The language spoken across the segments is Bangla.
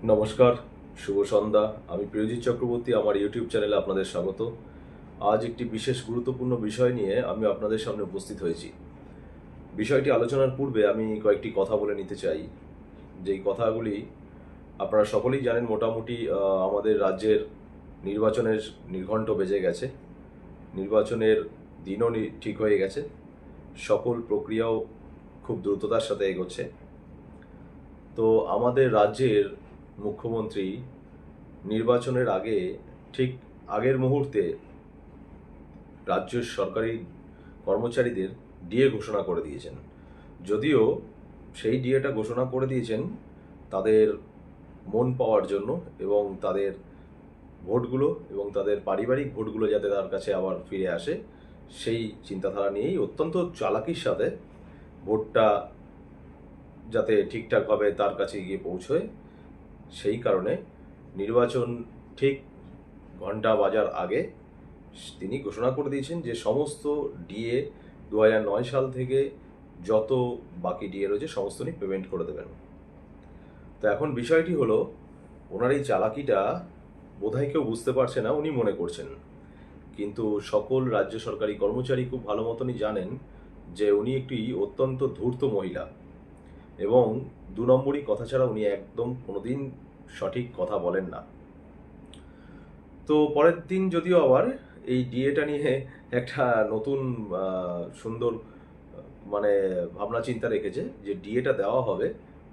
নমস্কার, শুভ সন্ধ্যা। আমি প্রিয়জিৎ চক্রবর্তী, আমার ইউটিউব চ্যানেলে আপনাদের স্বাগত। আজ একটি বিশেষ গুরুত্বপূর্ণ বিষয় নিয়ে আমি আপনাদের সামনে উপস্থিত হয়েছি। বিষয়টি আলোচনার পূর্বে আমি কয়েকটি কথা বলে নিতে চাই। যেই কথাগুলি আপনারা সকলেই জানেন, মোটামুটি আমাদের রাজ্যের নির্বাচনের নির্ঘণ্ট বেজে গেছে। নির্বাচনের দিনও ঠিক হয়ে গেছে। সকল প্রক্রিয়াও খুব দ্রুততার সাথে এগোচ্ছে। তো আমাদের রাজ্যের মুখ্যমন্ত্রী নির্বাচনের আগে, ঠিক আগের মুহূর্তে রাজ্য সরকারি কর্মচারীদের ডিএ ঘোষণা করে দিয়েছেন। যদিও সেই ডিএটা ঘোষণা করে দিয়েছেন তাদের মন পাওয়ার জন্য, এবং তাদের ভোটগুলো এবং তাদের পারিবারিক ভোটগুলো যাতে তার কাছে আবার ফিরে আসে, সেই চিন্তাধারা নিয়েই অত্যন্ত চালাকির সাথে ভোটটা যাতে ঠিকঠাকভাবে তার কাছে গিয়ে পৌঁছয়, সেই কারণে নির্বাচন ঠিক ঘন্টা বাজার আগে তিনি ঘোষণা করে দিয়েছেন যে সমস্ত ডিএ 2009 সাল থেকে যত বাকি ডিএ রয়েছে সমস্ত উনি পেমেন্ট করে দেবেন। তো এখন বিষয়টি হলো, ওনার এই চালাকিটা বোধহয় কেউ বুঝতে পারছে না, উনি মনে করছেন। কিন্তু সকল রাজ্য সরকারি কর্মচারী খুব ভালো মতনই জানেন যে উনি একটি অত্যন্ত ধূর্ত মহিলা, এবং 2 নম্বরই কথা ছাড়া উনি একদম কোনোদিন সঠিক কথা বলেন না। তো পরের দিন যদিও আবার এই ডিএটা নিয়ে একটা নতুন সুন্দর মানে ভাবনা চিন্তা রেখেছে যে ডিএটা দেওয়া হবে,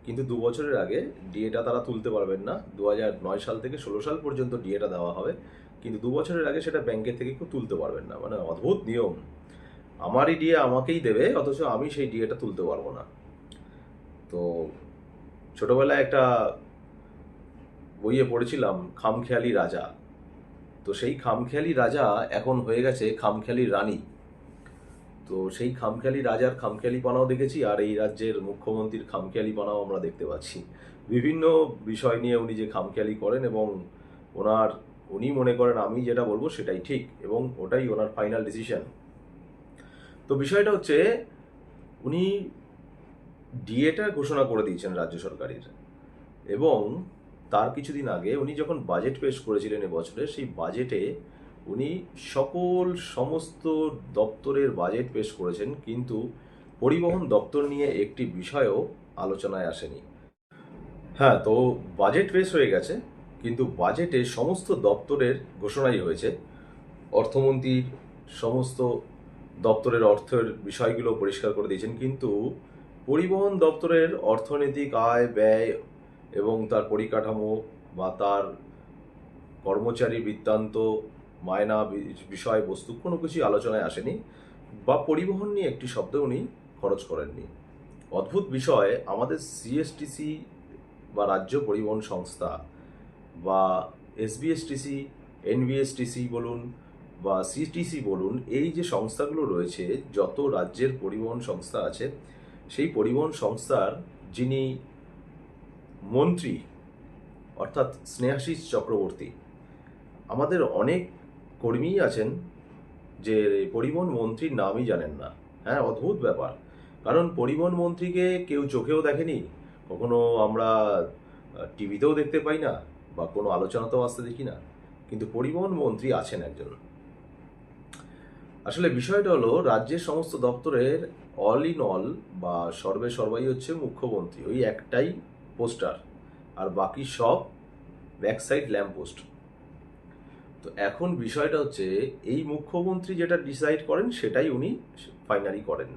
কিন্তু 2 বছরের আগে ডিএটা তারা তুলতে পারবেন না। 2009 সাল থেকে 16 সাল পর্যন্ত ডিএটা দেওয়া হবে, কিন্তু 2 বছরের আগে সেটা ব্যাংকের থেকে কেউ তুলতে পারবেন না। মানে অদ্ভুত নিয়ম। আমারই ডিএ আমাকেই দেবে, অথচ আমি সেই ডিএটা তুলতে পারবো না। তো ছোটবেলায় একটা বইয়ে পড়েছিলাম, খামখেয়ালি রাজা। তো সেই খামখেয়ালি রাজা এখন হয়ে গেছে খামখেয়ালি রানী। তো সেই খামখেয়ালি রাজার খামখেয়ালি পানাও দেখেছি, আর এই রাজ্যের মুখ্যমন্ত্রীর খামখেয়ালি পানাও আমরা দেখতে পাচ্ছি। বিভিন্ন বিষয় নিয়ে উনি যে খামখেয়ালি করেন, এবং উনি মনে করেন আমি যেটা বলবো সেটাই ঠিক, এবং ওটাই ওনার ফাইনাল ডিসিশন। তো বিষয়টা হচ্ছে, উনি ডিএটা ঘোষণা করে দিয়েছেন রাজ্য সরকারের, এবং তার কিছুদিন আগে উনি যখন বাজেট পেশ করেছিলেন এবছরে, সেই বাজেটে উনি সমস্ত দপ্তরের বাজেট পেশ করেছেন, কিন্তু পরিবহন দপ্তর নিয়ে একটি বিষয়ও আলোচনায় আসেনি। হ্যাঁ, তো বাজেট পেশ হয়ে গেছে, কিন্তু বাজেটে সমস্ত দপ্তরের ঘোষণাই হয়েছে। অর্থমন্ত্রীর সমস্ত দপ্তরের অর্থের বিষয়গুলো পরিষ্কার করে দিয়েছেন, কিন্তু পরিবহন দপ্তরের অর্থনৈতিক আয় ব্যয় এবং তার পরিকাঠামো বা তার কর্মচারী বৃত্তান্ত, মায়না বিষয়বস্তু কোনো কিছুই আলোচনায় আসেনি, বা পরিবহন নিয়ে একটি শব্দ উনি খরচ করেননি। অদ্ভুত বিষয়, আমাদের সিএসটিসি বা রাজ্য পরিবহন সংস্থা, বা এসবিএসটিসি, এনবিএসটিসি বলুন বা সিটিসি বলুন, এই যে সংস্থাগুলো রয়েছে, যত রাজ্যের পরিবহন সংস্থা আছে, সেই পরিবহন সংস্থার যিনি মন্ত্রী, অর্থাৎ স্নেহাশিস চক্রবর্তী, আমাদের অনেক কর্মীই আছেন যে পরিবহন মন্ত্রীর নামই জানেন না। হ্যাঁ, অদ্ভুত ব্যাপার। কারণ পরিবহন মন্ত্রীকে কেউ চোখেও দেখেনি, কখনো আমরা টিভিতেও দেখতে পাই না, বা কোনো আলোচনাতেও আসতে দেখি না, কিন্তু পরিবহন মন্ত্রী আছেন একজন। আসলে বিষয়টা হলো, রাজ্যের সমস্ত দপ্তরের অল ইন অল বা সর্বে সর্বাই হচ্ছে মুখ্যমন্ত্রী, ওই একটাই পোস্টার, আর বাকি সব ব্যাকসাইড ল্যাম্প পোস্ট। তো এখন বিষয়টা হচ্ছে, এই মুখ্যমন্ত্রী যেটা ডিসাইড করেন সেটাই উনি ফাইনালি করেন।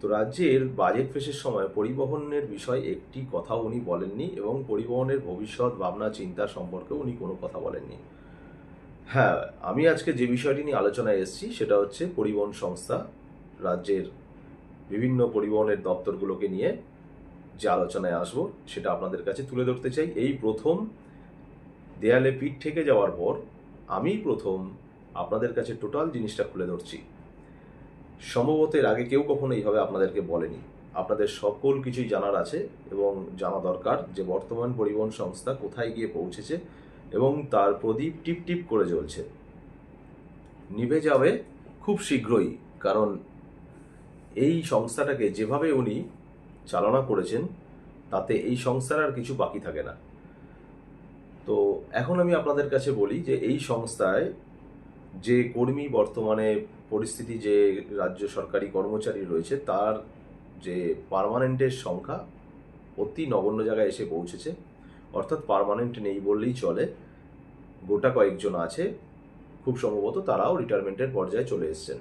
তো রাজ্যের বাজেট পেশের সময় পরিবহনের বিষয় একটি কথাও উনি বলেননি, এবং পরিবহনের ভবিষ্যৎ ভাবনা চিন্তা সম্পর্কে উনি কোনো কথা বলেননি। হ্যাঁ, আমি আজকে যে বিষয়টি নিয়ে আলোচনায় এসেছি সেটা হচ্ছে পরিবহন সংস্থা, রাজ্যের বিভিন্ন পরিবহনের দপ্তরগুলোকে নিয়ে যে আলোচনায় আসবো সেটা আপনাদের কাছে তুলে ধরতে চাই। এই প্রথম দেয়ালে পিঠ থেকে যাওয়ার পর আমি প্রথম আপনাদের কাছে টোটাল জিনিসটা খুলে ধরছি। সম্ভবত এর আগে কেউ কখনো এইভাবে আপনাদেরকে বলেনি। আপনাদের সকল কিছুই জানার আছে, এবং জানা দরকার যে বর্তমান পরিবহন সংস্থা কোথায় গিয়ে পৌঁছেছে, এবং তার প্রদীপ টিপ টিপ করে জ্বলছে। নিভে যাবে খুব শীঘ্রই, কারণ এই সংস্থাটাকে যেভাবে উনি চালনা করেছেন, তাতে এই সংস্থার আর কিছু বাকি থাকে না। তো এখন আমি আপনাদের কাছে বলি যে এই সংস্থায় যে কর্মী বর্তমানে পরিস্থিতি, যে রাজ্য সরকারি কর্মচারী রয়েছে তার যে পার্মানেন্টের সংখ্যা অতি নগণ্য জায়গায় এসে পৌঁছেছে। অর্থাৎ পার্মানেন্ট নেই বললেই চলে, গোটা কয়েকজন আছে, খুব সম্ভবত তারাও রিটায়ারমেন্টের পর্যায়ে চলে এসেছেন।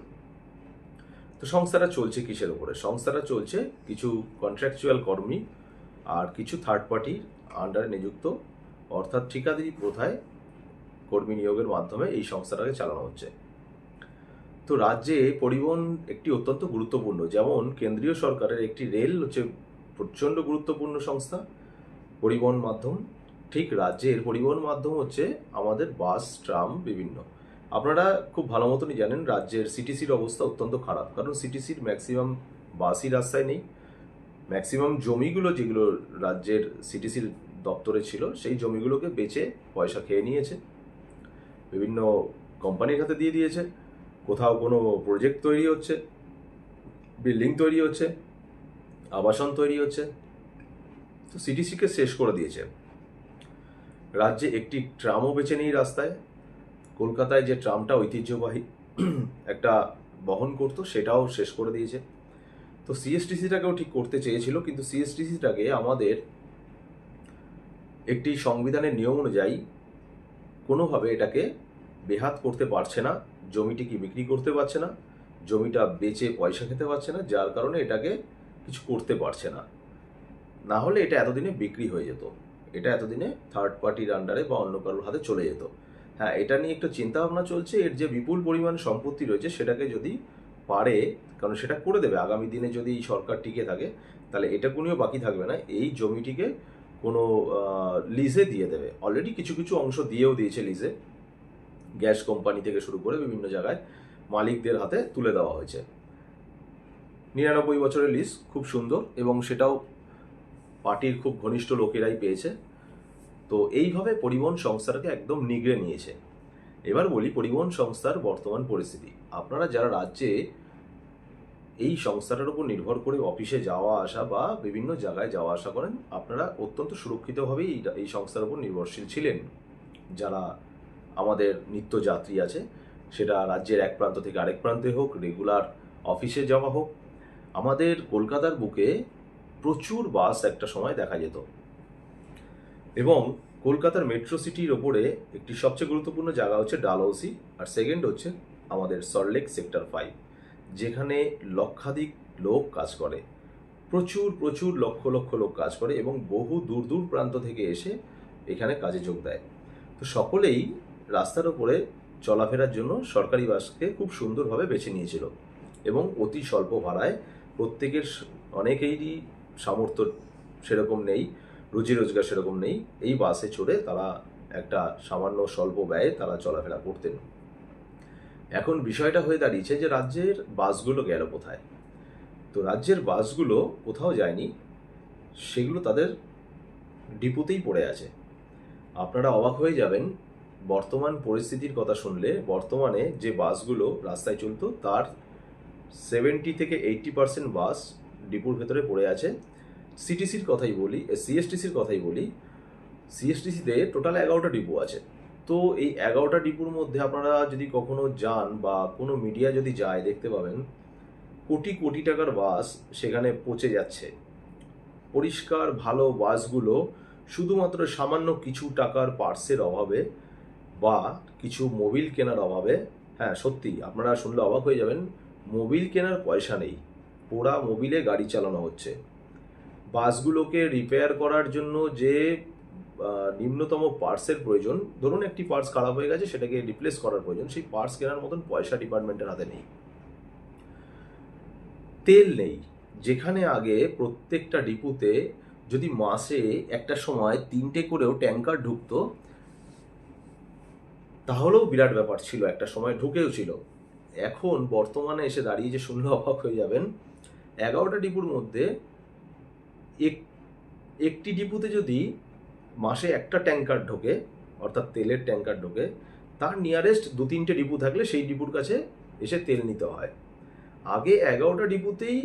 তো সংস্থাটা চলছে কিসের উপরে? সংস্থাটা চলছে কিছু কন্ট্রাকচুয়াল কর্মী আর কিছু থার্ড পার্টির আন্ডারে নিযুক্ত, অর্থাৎ ঠিকাদারি প্রথায় কর্মী নিয়োগের মাধ্যমে এই সংস্থাটাকে চালানো হচ্ছে। তো রাজ্যে পরিবহন একটি অত্যন্ত গুরুত্বপূর্ণ, যেমন কেন্দ্রীয় সরকারের একটি রেল হচ্ছে প্রচণ্ড গুরুত্বপূর্ণ সংস্থা, পরিবহন মাধ্যম, ঠিক রাজ্যের পরিবহন মাধ্যম হচ্ছে আমাদের বাস, ট্রাম বিভিন্ন। আপনারা খুব ভালো মতনই জানেন রাজ্যের সিটিসির অবস্থা অত্যন্ত খারাপ, কারণ সিটিসির ম্যাক্সিমাম বাসই রাস্তায় নেই। ম্যাক্সিমাম জমিগুলো যেগুলো রাজ্যের সিটিসির দপ্তরে ছিল সেই জমিগুলোকে বেচে পয়সা খেয়ে নিয়েছে, বিভিন্ন কোম্পানির হাতে দিয়ে দিয়েছে। কোথাও কোনো প্রজেক্ট তৈরি হচ্ছে, বিল্ডিং তৈরি হচ্ছে, আবাসন তৈরি হচ্ছে, তো সিটিসিকে শেষ করে দিয়েছে। রাজ্যে একটি ট্রামও বেঁচে নেই রাস্তায়। কলকাতায় যে ট্রামটা ঐতিহ্যবাহী একটা বহন করতো সেটাও শেষ করে দিয়েছে। তো সিএসটিসিটাকেও ঠিক করতে চেয়েছিল, কিন্তু সিএসটিসিটাকে আমাদের একটি সংবিধানের নিয়ম অনুযায়ী কোনোভাবে এটাকে বেহাত করতে পারছে না, জমিটিকে বিক্রি করতে পারছে না, জমিটা বেচে পয়সা খেতে পারছে না, যার কারণে এটাকে কিছু করতে পারছে না। না হলে এটা এতদিনে বিক্রি হয়ে যেত, এটা এতদিনে থার্ড পার্টির আন্ডারে বা অন্য কারোর হাতে চলে যেত। হ্যাঁ, এটা নিয়ে একটু চিন্তা ভাবনা চলছে, এর যে বিপুল পরিমাণ সম্পত্তি রয়েছে সেটাকে যদি পারে, কারণ সেটা করে দেবে আগামী দিনে যদি এই সরকার টিকে থাকে, তাহলে এটা কোনোও বাকি থাকবে না, এই জমিটিকে কোনো লিজে দিয়ে দেবে। অলরেডি কিছু কিছু অংশ দিয়েও দিয়েছে লিজে, গ্যাস কোম্পানি থেকে শুরু করে বিভিন্ন জায়গায় মালিকদের হাতে তুলে দেওয়া হয়েছে। 99 বছরের লিজ, খুব সুন্দর, এবং সেটাও পার্টির খুব ঘনিষ্ঠ লোকেরাই পেয়েছে। তো এইভাবে পরিবহন সংস্থাটাকে একদম নিগড়ে নিয়েছে। এবার বলি পরিবহন সংস্থার বর্তমান পরিস্থিতি। আপনারা যারা রাজ্যে এই সংস্থাটার উপর নির্ভর করে অফিসে যাওয়া আসা বা বিভিন্ন জায়গায় যাওয়া আসা করেন, আপনারা অত্যন্ত সুরক্ষিতভাবেই এই সংস্থার উপর নির্ভরশীল ছিলেন। যারা আমাদের নিত্যযাত্রী আছে, সেটা রাজ্যের এক প্রান্ত থেকে আরেক প্রান্তে হোক, রেগুলার অফিসে যাওয়া হোক, আমাদের কলকাতার বুকে প্রচুর বাস একটা সময় দেখা যেত। এবং কলকাতার মেট্রো সিটির ওপরে একটি সবচেয়ে গুরুত্বপূর্ণ জায়গা হচ্ছে ডালহৌসি, আর সেকেন্ড হচ্ছে আমাদের সল্টলেক সেক্টর 5, যেখানে লক্ষাধিক লোক কাজ করে, প্রচুর প্রচুর লক্ষ লক্ষ লোক কাজ করে এবং বহু দূর দূর প্রান্ত থেকে এসে এখানে কাজে যোগ দেয়। তো সকলেই রাস্তার ওপরে চলাফেরার জন্য সরকারি বাসকে খুব সুন্দরভাবে বেছে নিয়েছিল এবং অতি স্বল্প ভাড়ায় প্রত্যেকের, অনেকেরই সামর্থ্য সেরকম নেই, রুজি রোজগার সেরকম নেই, এই বাসে চড়ে তারা একটা সামান্য স্বল্প ব্যয়ে তারা চলাফেরা করতেন। এখন বিষয়টা হয়ে দাঁড়িয়েছে যে রাজ্যের বাসগুলো গেল কোথায়? তো রাজ্যের বাসগুলো কোথাও যায়নি, সেগুলো তাদের ডিপোতেই পড়ে আছে। আপনারা অবাক হয়ে যাবেন বর্তমান পরিস্থিতির কথা শুনলে। বর্তমানে যে বাসগুলো রাস্তায় চলতো তার 70 থেকে 80% বাস ডিপোর ভেতরে পড়ে আছে। সিটিসির কথাই বলি, সিএসটিসির কথাই বলি, সিএসটিসিতে টোটাল 11টা ডিপো আছে। তো এই 11টা ডিপোর মধ্যে আপনারা যদি কখনো যান বা কোনো মিডিয়া যদি যায়, দেখতে পাবেন কোটি কোটি টাকার বাস সেখানে পচে যাচ্ছে। পরিষ্কার ভালো বাসগুলো শুধুমাত্র সামান্য কিছু টাকার পার্টসের অভাবে বা কিছু মোবিল কেনার অভাবে, হ্যাঁ সত্যি আপনারা শুনলে অবাক হয়ে যাবেন, মোবিল কেনার পয়সা নেই, পোড়া মোবিলে গাড়ি চালানো হচ্ছে। বাসগুলোকে রিপেয়ার করার জন্য যে নিম্নতম পার্টসের প্রয়োজন, ধরুন একটি পার্টস খারাপ হয়ে গেছে, সেটাকে রিপ্লেস করার প্রয়োজন, সেই পার্টস কেনার মতন পয়সা ডিপার্টমেন্টের হাতে নেই। তেল নেই, যেখানে আগে প্রত্যেকটা ডিপুতে যদি মাসে একটা সময় 3টে করেও ট্যাঙ্কার ঢুকতো, তাহলেও বিরাট ব্যাপার ছিল, একটা সময় ঢুকেও ছিল। এখন বর্তমানে এসে দাঁড়িয়ে যে শুনলে অবাক হয়ে যাবেন, 11টা ডিপুর মধ্যে একটি ডিপুতে যদি মাসে একটা ট্যাঙ্কার ঢোকে, অর্থাৎ তেলের ট্যাঙ্কার ঢোকে, তার নিয়ারেস্ট 2-3টে ডিপু থাকলে সেই ডিপুর কাছে এসে তেল নিতে হয়। আগে 11টা ডিপুতেই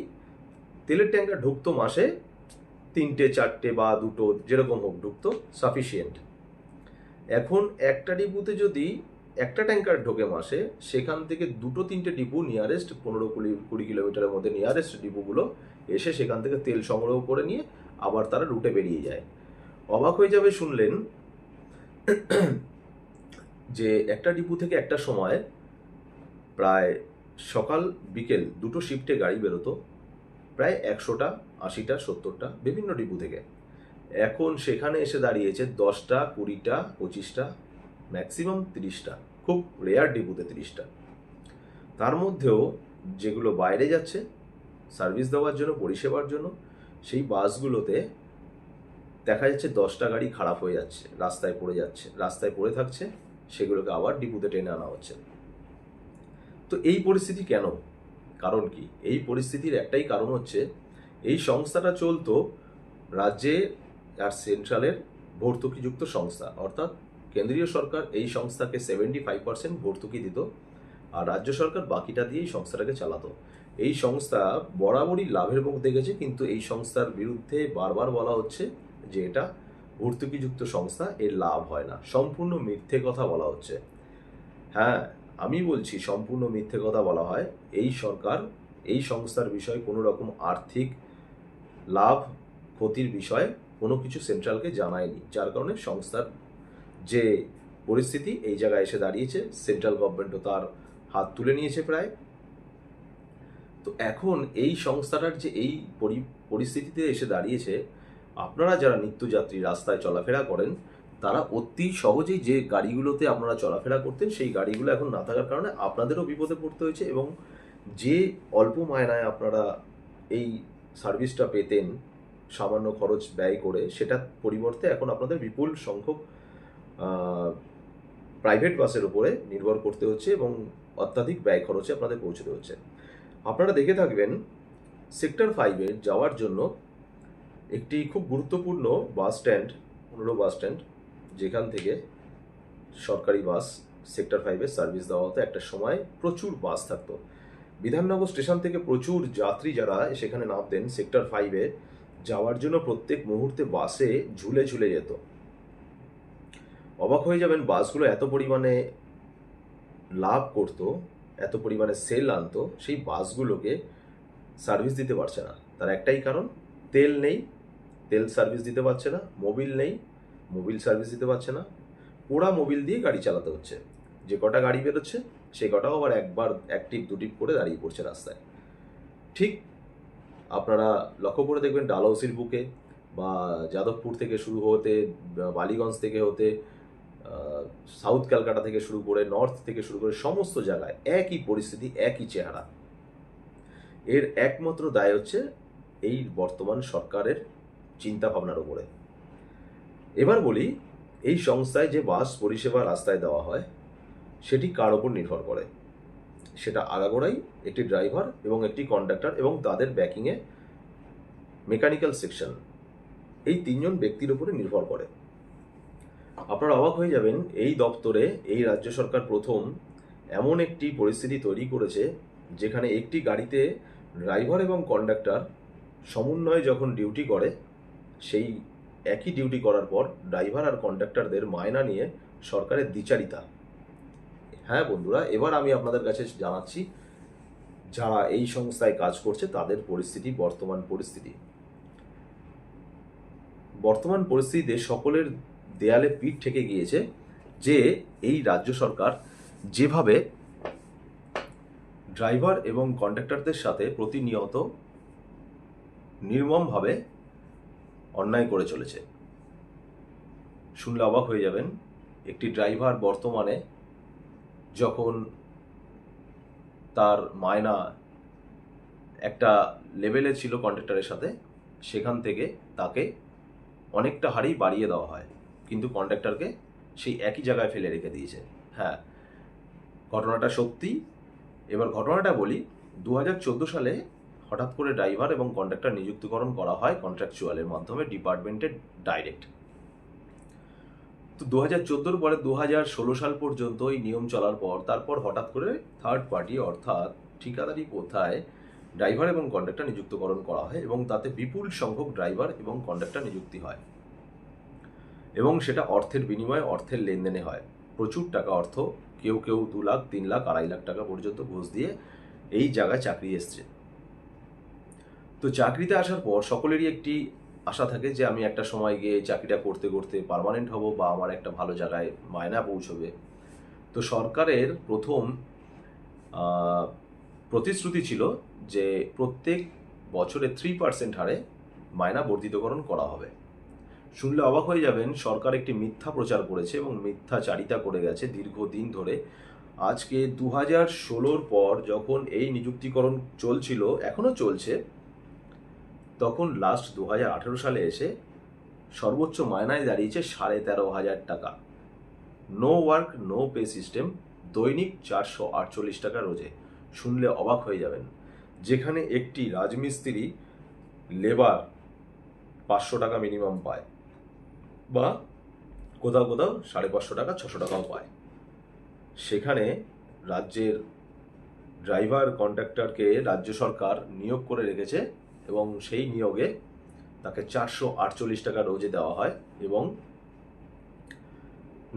তেলের ট্যাঙ্কার ঢুকতো, মাসে 3টে 4টে বা 2টো যেরকম হোক ঢুকতো, সাফিসিয়েন্ট। এখন একটা ডিপুতে যদি একটা ট্যাঙ্কার ঢোকে মাসে, সেখান থেকে 2-3টে ডিপু নিয়ারেস্ট 15-20 কিলোমিটারের মধ্যে নিয়ারেস্ট ডিপুগুলো এসে সেখান থেকে তেল সংগ্রহ করে নিয়ে আবার তারা রুটে বেরিয়ে যায়। অবাক হয়ে যাবে শুনলেন যে একটা ডিপু থেকে একটা সময় প্রায় সকাল বিকেল দুটো শিফটে গাড়ি বেরোতো, প্রায় 100টা, 80টা, 70টা বিভিন্ন ডিপু থেকে। এখন সেখানে এসে দাঁড়িয়েছে 10টা, 20টা, 25টা, ম্যাক্সিমাম 30টা, খুব রেয়ার ডিপুতে 30টা। তার মধ্যেও যেগুলো বাইরে যাচ্ছে সার্ভিস দেওয়ার জন্য, পরিষেবার জন্য, সেই বাসগুলোতে দেখা যাচ্ছে 10টা গাড়ি খারাপ হয়ে যাচ্ছে, রাস্তায় পড়ে থাকছে, সেগুলোকে আবার ডিপুতে টেনে আনা হচ্ছে। তো এই পরিস্থিতি কেন? কারণ কি? এই পরিস্থিতির একটাই কারণ হচ্ছে, এই সংস্থাটা চলতো রাজ্যে আর সেন্ট্রালের ভর্তুকিযুক্ত সংস্থা, অর্থাৎ কেন্দ্রীয় সরকার এই সংস্থাকে 75% ভর্তুকি দিত, আর রাজ্য সরকার বাকিটা দিয়ে এই সংস্থাটাকে চালাতো। এই সংস্থা বরাবরই লাভের মুখ দেখেছে, কিন্তু এই সংস্থার বিরুদ্ধে বারবার বলা হচ্ছে যে এটা ভর্তুকিযুক্ত সংস্থা, এর লাভ হয় না, সম্পূর্ণ মিথ্যে কথা বলা হচ্ছে। হ্যাঁ, আমি বলছি সম্পূর্ণ মিথ্যে কথা বলা হয়। এই সরকার এই সংস্থার বিষয়ে কোনো রকম আর্থিক লাভ ক্ষতির বিষয়ে কোনো কিছু সেন্ট্রালকে জানায়নি, যার কারণে সংস্থার যে পরিস্থিতি এই জায়গায় এসে দাঁড়িয়েছে, সেন্ট্রাল গভর্নমেন্টও তার হাত তুলে নিয়েছে প্রায়। তো এখন এই সংস্থাটার যে এই পরিস্থিতিতে এসে দাঁড়িয়েছে, আপনারা যারা নিত্যযাত্রী রাস্তায় চলাফেরা করেন, তারা অতি সহজেই যে গাড়িগুলোতে আপনারা চলাফেরা করতেন, সেই গাড়িগুলো এখন না থাকার কারণে আপনাদেরও বিপদে পড়তে হয়েছে, এবং যে অল্প মায়নায় আপনারা এই সার্ভিসটা পেতেন সামান্য খরচ ব্যয় করে, সেটার পরিবর্তে এখন আপনাদের বিপুল সংখ্যক প্রাইভেট বাসের উপরে নির্ভর করতে হচ্ছে এবং অত্যাধিক ব্যয় খরচে আপনাদের পৌঁছতে হচ্ছে। আপনারা দেখে থাকবেন সেক্টর 5-এ যাওয়ার জন্য একটি খুব গুরুত্বপূর্ণ বাস স্ট্যান্ড, 15 বাস স্ট্যান্ড, যেখান থেকে সরকারি বাস সেক্টর 5-এ সার্ভিস দেওয়া হতো। একটা সময় প্রচুর বাস থাকতো, বিধাননগর স্টেশন থেকে প্রচুর যাত্রী যারা সেখানে নামতেন সেক্টর 5-এ যাওয়ার জন্য প্রত্যেক মুহূর্তে বাসে ঝুলে ঝুলে যেত। অবাক হয়ে যাবেন, বাসগুলো এত পরিমাণে লাভ করতো, এত পরিমাণে সেল আনতো, সেই বাসগুলোকে সার্ভিস দিতে পারছে না। তার একটাই কারণ, তেল নেই, তেল সার্ভিস দিতে পারছে না, মোবিল নেই, মোবিল সার্ভিস দিতে পারছে না, পোড়া মোবিল দিয়ে গাড়ি চালাতে হচ্ছে। যে কটা গাড়ি বেরোচ্ছে সে কটাও আবার একবার এক টিপ দু টিপ করে দাঁড়িয়ে পড়ছে রাস্তায়। ঠিক আপনারা লক্ষ্য করে দেখবেন ডালহৌসির বুকে বা যাদবপুর থেকে শুরু হতে, বালিগঞ্জ থেকে হতে, সাউথ ক্যালকাটা থেকে শুরু করে, নর্থ থেকে শুরু করে, সমস্ত জায়গায় একই পরিস্থিতি, একই চেহারা। এর একমাত্র দায় হচ্ছে এই বর্তমান সরকারের চিন্তা ভাবনার উপরে। এবার বলি, এই সংস্থায় যে বাস পরিষেবা রাস্তায় দেওয়া হয় সেটি কার ওপর নির্ভর করে? সেটা আগাগোড়াই একটি ড্রাইভার এবং একটি কন্ডাক্টর এবং তাদের ব্যাকিংয়ে মেকানিক্যাল সেকশন, এই 3জন ব্যক্তির উপরে নির্ভর করে। আপনারা অবাক হয়ে যাবেন, এই দপ্তরে এই রাজ্য সরকার প্রথম এমন একটি পরিস্থিতি তৈরি করেছে যেখানে একটি গাড়িতে ড্রাইভার এবং কন্ডাক্টর সমন্বয়ে যখন ডিউটি করে, সেই একই ডিউটি করার পর ড্রাইভার আর কন্ডাক্টরদের মায়না নিয়ে সরকারের দ্বিচারিতা। হ্যাঁ বন্ধুরা, এবার আমি আপনাদের কাছে জানাচ্ছি যারা এই সংস্থায় কাজ করছে তাদের পরিস্থিতি, বর্তমান পরিস্থিতিতে সকলের দেয়ালে পিঠ ঠেকে গিয়েছে যে এই রাজ্য সরকার যেভাবে ড্রাইভার এবং কন্ডাক্টরদের সাথে প্রতিনিয়ত নির্মমভাবে অন্যায় করে চলেছে। শুনলে অবাক হয়ে যাবেন, একটি ড্রাইভার বর্তমানে যখন তার মায়না একটা লেভেলে ছিল কন্ডাক্টরের সাথে, সেখান থেকে তাকে অনেকটা হারেই বাড়িয়ে দেওয়া হয়, কিন্তু কন্ডাক্টরকে সেই একই জায়গায় ফেলে রেখে দিয়েছে। হ্যাঁ, ঘটনাটা সত্যি। এবার ঘটনাটা বলি, 2014 সালে হঠাৎ করে ড্রাইভার এবং কন্ডাক্টর নিযুক্তিকরণ করা হয় কন্ট্রাকচুয়ালের মাধ্যমে ডিপার্টমেন্টের ডাইরেক্ট। তো 2014 পরে 2016 সাল পর্যন্ত এই নিয়ম চলার পর তারপর হঠাৎ করে থার্ড পার্টি অর্থাৎ ঠিকাদারি প্রথায় ড্রাইভার এবং কন্ডাক্টর নিযুক্তকরণ করা হয় এবং তাতে বিপুল সংখ্যক ড্রাইভার এবং কন্ডাক্টর নিযুক্তি হয়। এবং সেটা অর্থের বিনিময়ে অর্থের লেনদেনে হয়। প্রচুর টাকা অর্থ, কেউ কেউ 2 লাখ 3 লাখ 2.5 লাখ টাকা পর্যন্ত ঘুষ দিয়ে এই জায়গায় চাকরি এসছে। তো চাকরিতে আসার পর সকলেরই একটি আশা থাকে যে আমি একটা সময় গিয়ে চাকরিটা করতে করতে পার্মানেন্ট হব বা আমার একটা ভালো জায়গায় মায়না পৌঁছবে। তো সরকারের প্রথম প্রতিশ্রুতি ছিল যে প্রত্যেক বছরে 3% হারে মায়না বর্ধিতকরণ করা হবে। শুনলে অবাক হয়ে যাবেন, সরকার একটি মিথ্যা প্রচার করেছে এবং মিথ্যাচারিতা করে গেছে দীর্ঘদিন ধরে। আজকে 2016 পর যখন এই নিযুক্তিকরণ চলছিল, এখনও চলছে, তখন লাস্ট 2018 সালে এসে সর্বোচ্চ মায়নায় দাঁড়িয়েছে 13,500 টাকা। No work no pay system, দৈনিক 448 টাকা রোজে। শুনলে অবাক হয়ে যাবেন, যেখানে একটি রাজমিস্ত্রি লেবার 500 টাকা মিনিমাম পায়, বা কোথাও কোথাও 550 টাকা 600 টাকাও পায়, সেখানে রাজ্যের ড্রাইভার কন্ট্রাক্টরকে রাজ্য সরকার নিয়োগ করে রেখেছে এবং সেই নিয়োগে তাকে 448 টাকা রোজে দেওয়া হয় এবং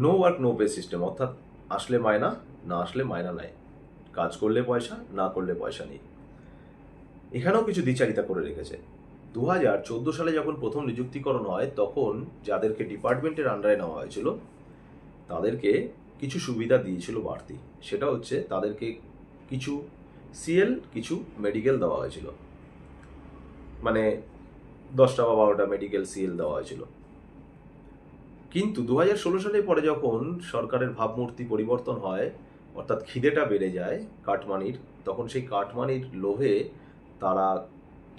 no work no pay system, অর্থাৎ আসলে মায়না, না আসলে মায়না নাই, কাজ করলে পয়সা, না করলে পয়সা নেই। এখানেও কিছু দ্বিচারিতা করে রেখেছে। 2014 সালে যখন প্রথম নিযুক্তিকরণ হয়, তখন যাদেরকে ডিপার্টমেন্টের আন্ডারে নেওয়া হয়েছিল তাদেরকে কিছু সুবিধা দিয়েছিল বাড়তি। সেটা হচ্ছে তাদেরকে কিছু সিএল, কিছু মেডিকেল দেওয়া হয়েছিল, মানে 10টা বা 12টা মেডিকেল সিএল দেওয়া হয়েছিল। কিন্তু 2016 সালের পরে যখন সরকারের ভাবমূর্তি পরিবর্তন হয়, অর্থাৎ খিদেটা বেড়ে যায় কাটমানির, তখন সেই কাটমানির লোভে তারা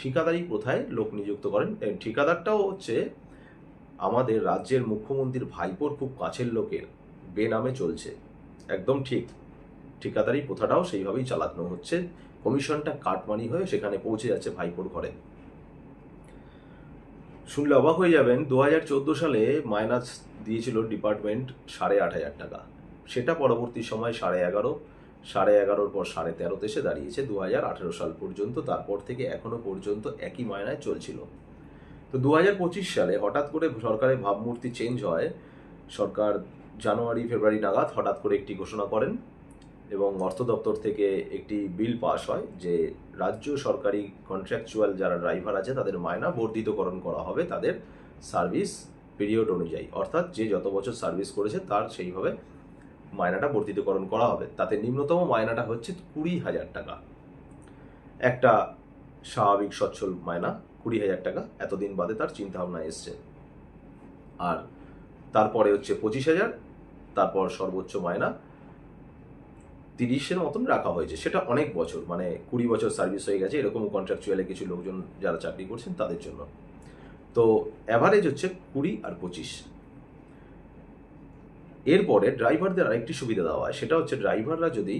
ঠিকাদারি প্রথায় লোক নিযুক্ত করেন। ঠিকাদারটাও হচ্ছে আমাদের রাজ্যের মুখ্যমন্ত্রীর ভাইপোর খুব কাছের লোকের বেনামে চলছে। একদম ঠিক, ঠিকাদারি প্রথাটাও সেইভাবেই চালানো হচ্ছে। কমিশনটা কাটমানি হয়ে সেখানে পৌঁছে যাচ্ছে ভাইপোর ঘরে। শুনলে অবাক হয়ে যাবেন, 2014 সালে মাইনাস দিয়েছিল ডিপার্টমেন্ট 8,500 টাকা, সেটা পরবর্তী সময় 11.5, 11.5 পর 13.5 এসে দাঁড়িয়েছে 2018 সাল পর্যন্ত। তারপর থেকে এখনো পর্যন্ত একই মায়নায় চলছিল। তো 2025 সালে হঠাৎ করে সরকারের ভাবমূর্তি চেঞ্জ হয়। সরকার জানুয়ারি ফেব্রুয়ারি নাগাদ হঠাৎ করে একটি ঘোষণা করেন এবং অর্থ দপ্তর থেকে একটি বিল পাস হয় যে রাজ্য সরকারি কন্ট্রাকচুয়াল যারা ড্রাইভার আছে তাদের মায়না বর্ধিতকরণ করা হবে তাদের সার্ভিস পিরিয়ড অনুযায়ী, অর্থাৎ যে যত বছর সার্ভিস করেছে তার সেইভাবে মায়নাটা বর্ধিতকরণ করা হবে। তাতে নিম্নতম মায়নাটা হচ্ছে 20,000 টাকা, একটা স্বাভাবিক সচ্ছল মায়না 20,000 টাকা। এতদিন বাদে তার চিন্তাভাবনা এসছে। আর তারপরে হচ্ছে 25,000, তারপর সর্বোচ্চ মায়না 30-এর মতন রাখা হয়েছে। সেটা অনেক বছর, মানে 20 বছর সার্ভিস হয়ে গেছে এরকম কন্ট্রাকচুয়ালে কিছু লোকজন যারা চাকরি করছেন তাদের জন্য। তো অ্যাভারেজ হচ্ছে 20 আর 25। এরপরে ড্রাইভারদের আরেকটি সুবিধা দেওয়া হয়, সেটা হচ্ছে ড্রাইভাররা যদি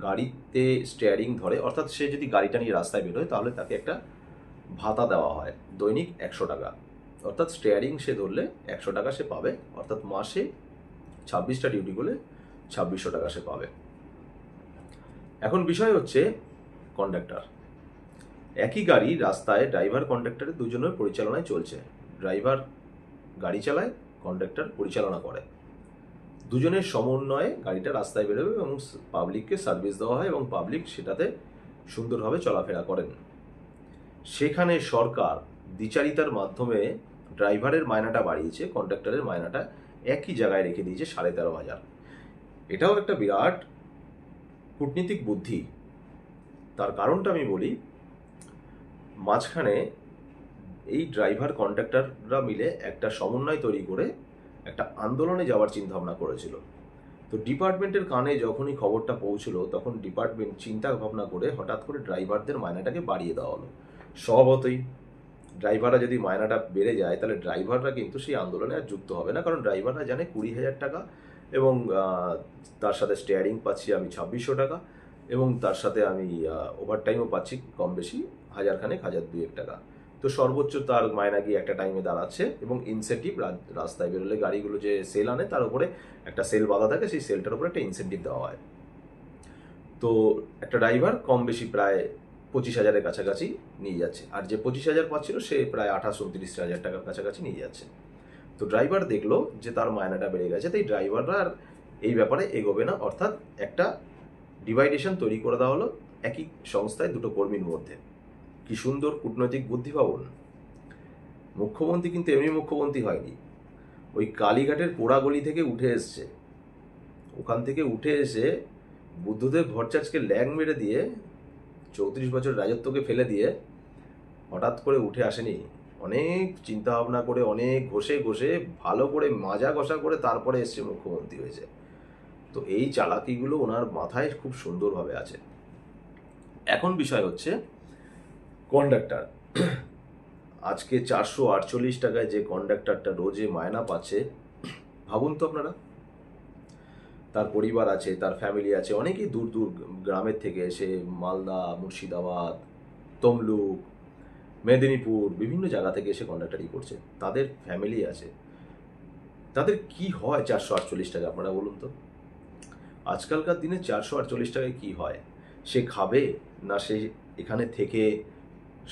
গাড়িতে স্টিয়ারিং ধরে, অর্থাৎ সে যদি গাড়িটা নিয়ে রাস্তায় বেরোয়, তাহলে তাকে একটা ভাতা দেওয়া হয় দৈনিক 100 টাকা। অর্থাৎ স্টিয়ারিং সে ধরলে 100 টাকা সে পাবে, অর্থাৎ মাসে 26টা ডিউটি করলে 2600 টাকা সে পাবে। এখন বিষয় হচ্ছে কন্ডাক্টর। একই গাড়ি রাস্তায় ড্রাইভার কন্ডাক্টরের দুজনের পরিচালনায় চলছে। ড্রাইভার গাড়ি চালায়, কন্ডাক্টর পরিচালনা করে। দুজনের সমন্বয়ে গাড়িটা রাস্তায় বেরোবে এবং পাবলিককে সার্ভিস দেওয়া হয় এবং পাবলিক সেটাতে সুন্দরভাবে চলাফেরা করেন। সেখানে সরকার দ্বিচারিতার মাধ্যমে ড্রাইভারের মায়নাটা বাড়িয়েছে, কন্ডাক্টরের মায়নাটা একই জায়গায় রেখে দিয়েছে 13,500। এটাও একটা বিরাট কূটনীতিক বুদ্ধি। তার কারণটা আমি বলি, মাঝখানে এই ড্রাইভার কন্ডাক্টররা মিলে একটা সমন্বয় তৈরি করে একটা আন্দোলনে যাওয়ার চিন্তাভাবনা করেছিল। তো ডিপার্টমেন্টের কানে যখনই খবরটা পৌঁছলো, তখন ডিপার্টমেন্ট চিন্তা ভাবনা করে হঠাৎ করে ড্রাইভারদের মায়নাটাকে বাড়িয়ে দেওয়া হলো। স্বভাবতই ড্রাইভাররা যদি মায়নাটা বেড়ে যায়, তাহলে ড্রাইভাররা কিন্তু সেই আন্দোলনে আর যুক্ত হবে না, কারণ ড্রাইভাররা জানে 20,000 টাকা এবং তার সাথে স্টিয়ারিং পাচ্ছি আমি 2600 টাকা এবং তার সাথে আমি ওভারটাইমও পাচ্ছি কম বেশি 1,000 1,200 টাকা। তো সর্বোচ্চ তার মায়না গিয়ে একটা টাইমে দাঁড়াচ্ছে এবং ইনসেন্টিভ, রাস্তায় বেরোলে গাড়িগুলো যে সেল আনে তার উপরে একটা সেল বাঁধা থাকে, সেই সেলটার উপরে একটা ইনসেন্টিভ দেওয়া হয়। তো একটা ড্রাইভার কম বেশি প্রায় 25,000-এর কাছাকাছি নিয়ে যাচ্ছে, আর যে 25,000 পাচ্ছিল সে প্রায় 28-29,000 টাকার কাছাকাছি নিয়ে যাচ্ছে। তো তো ড্রাইভার দেখলো যে তার মায়নাটা বেড়ে গেছে, তাই ড্রাইভাররা আর এই ব্যাপারে এগোবে না, অর্থাৎ একটা ডিভাইডেশন তৈরি করে দেওয়া হলো একই সংস্থায় দুটো কর্মীর মধ্যে। কি সুন্দর কূটনৈতিক বুদ্ধি ভাবুন। মুখ্যমন্ত্রী কিন্তু এমনি মুখ্যমন্ত্রী হয়নি, ওই কালীঘাটের পোড়াগলি থেকে উঠে এসছে। ওখান থেকে উঠে এসে বুদ্ধদেব ভট্টাচার্যকে ল্যাং মেরে দিয়ে 34 বছর রাজত্বকে ফেলে দিয়ে হঠাৎ করে উঠে আসেনি। অনেক চিন্তা ভাবনা করে, অনেক ঘষে ঘষে, ভালো করে মাজা ঘষা করে তারপরে এসছে মুখ্যমন্ত্রী হয়েছে। তো এই চালাকিগুলো ওনার মাথায় খুব সুন্দরভাবে আছে। এখন বিষয় হচ্ছে কন্ডাক্টর। আজকে 448 টাকায় যে কন্ডাক্টরটা রোজে মায়না পাচ্ছে, ভাবুন তো আপনারা। তার পরিবার আছে, তার ফ্যামিলি আছে, অনেকেই দূর দূর গ্রামের থেকে এসে মালদা, মুর্শিদাবাদ, তমলুক, মেদিনীপুর বিভিন্ন জায়গা থেকে এসে কন্ডাক্টারি করছে, তাদের ফ্যামিলি আছে। তাদের কি হয় 448 টাকা আপনারা বলুন তো? আজকালকার দিনে 448 টাকায় কি হয়? সে খাবে, না সে এখানে থেকে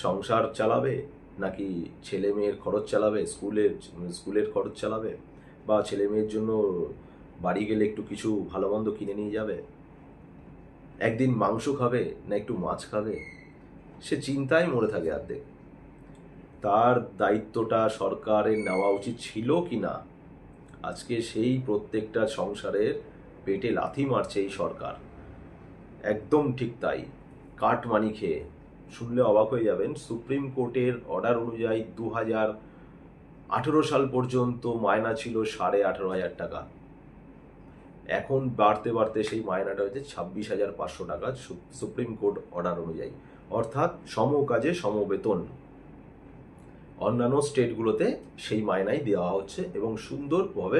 সংসার চালাবে, নাকি ছেলে মেয়ের খরচ চালাবে, স্কুলের খরচ চালাবে, বা ছেলে মেয়ের জন্য বাড়ি গেলে একটু কিছু ভালো মন্দ কিনে নিয়ে যাবে, একদিন মাংস খাবে না একটু মাছ খাবে, সে চিন্তায় মরে থাকে অর্ধেক। তার দায়িত্বটা সরকারের নেওয়া উচিত ছিল কি না? আজকে সেই প্রত্যেকটা সংসারের পেটে লাথি মারছে এই সরকার, একদম ঠিক তাই, কাটমানি খেয়ে। শুনলে অবাক হয়ে যাবেন, সুপ্রিম কোর্টের অর্ডার অনুযায়ী 2018 সাল পর্যন্ত মায়না ছিল 18,500 টাকা। এখন বাড়তে বাড়তে সেই মায়নাটা হচ্ছে 26,500 টাকা সুপ্রিম কোর্ট অর্ডার অনুযায়ী, অর্থাৎ সম কাজে সম বেতন। অন্যান্য স্টেটগুলোতে সেই মায়নাই দেওয়া হচ্ছে এবং সুন্দরভাবে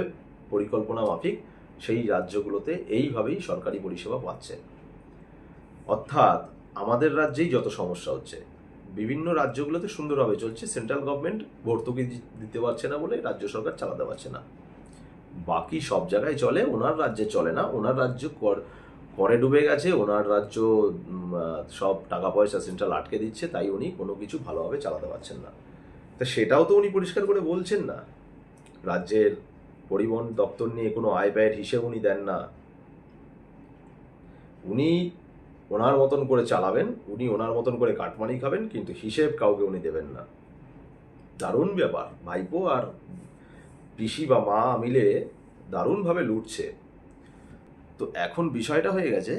পরিকল্পনা মাফিক সেই রাজ্যগুলোতে এইভাবেই সরকারি পরিষেবা পাচ্ছে। অর্থাৎ আমাদের রাজ্যেই যত সমস্যা হচ্ছে, বিভিন্ন রাজ্যগুলোতে সুন্দরভাবে চলছে, সেন্ট্রাল গভর্নমেন্ট ভর্তুকি দিতে পারছে না বলে রাজ্য সরকার চালাতে পারছে না। বাকি সব জায়গায় চলে, ওনার রাজ্যে চলে না। ওনার রাজ্য করে ডুবে গেছে, ওনার রাজ্য সব টাকা পয়সা সেন্ট্রাল আটকে দিচ্ছে, তাই উনি কোনো কিছু ভালোভাবে চালাতে পারছেন না। তা সেটাও তো উনি পরিষ্কার করে বলছেন না। রাজ্যের পরিবহন দপ্তর নিয়ে কোনো আয় ব্যয়ের হিসেব উনি দেন না। উনি ওনার মতন করে চালাবেন, উনি ওনার মতন করে কাটমানি খাবেন, কিন্তু হিসেব কাউকে উনি দেবেন না। দারুণ ব্যাপার, ভাইপো আর পিসি বা মা মিলে দারুণভাবে লুটছে। তো এখন বিষয়টা হয়ে গেছে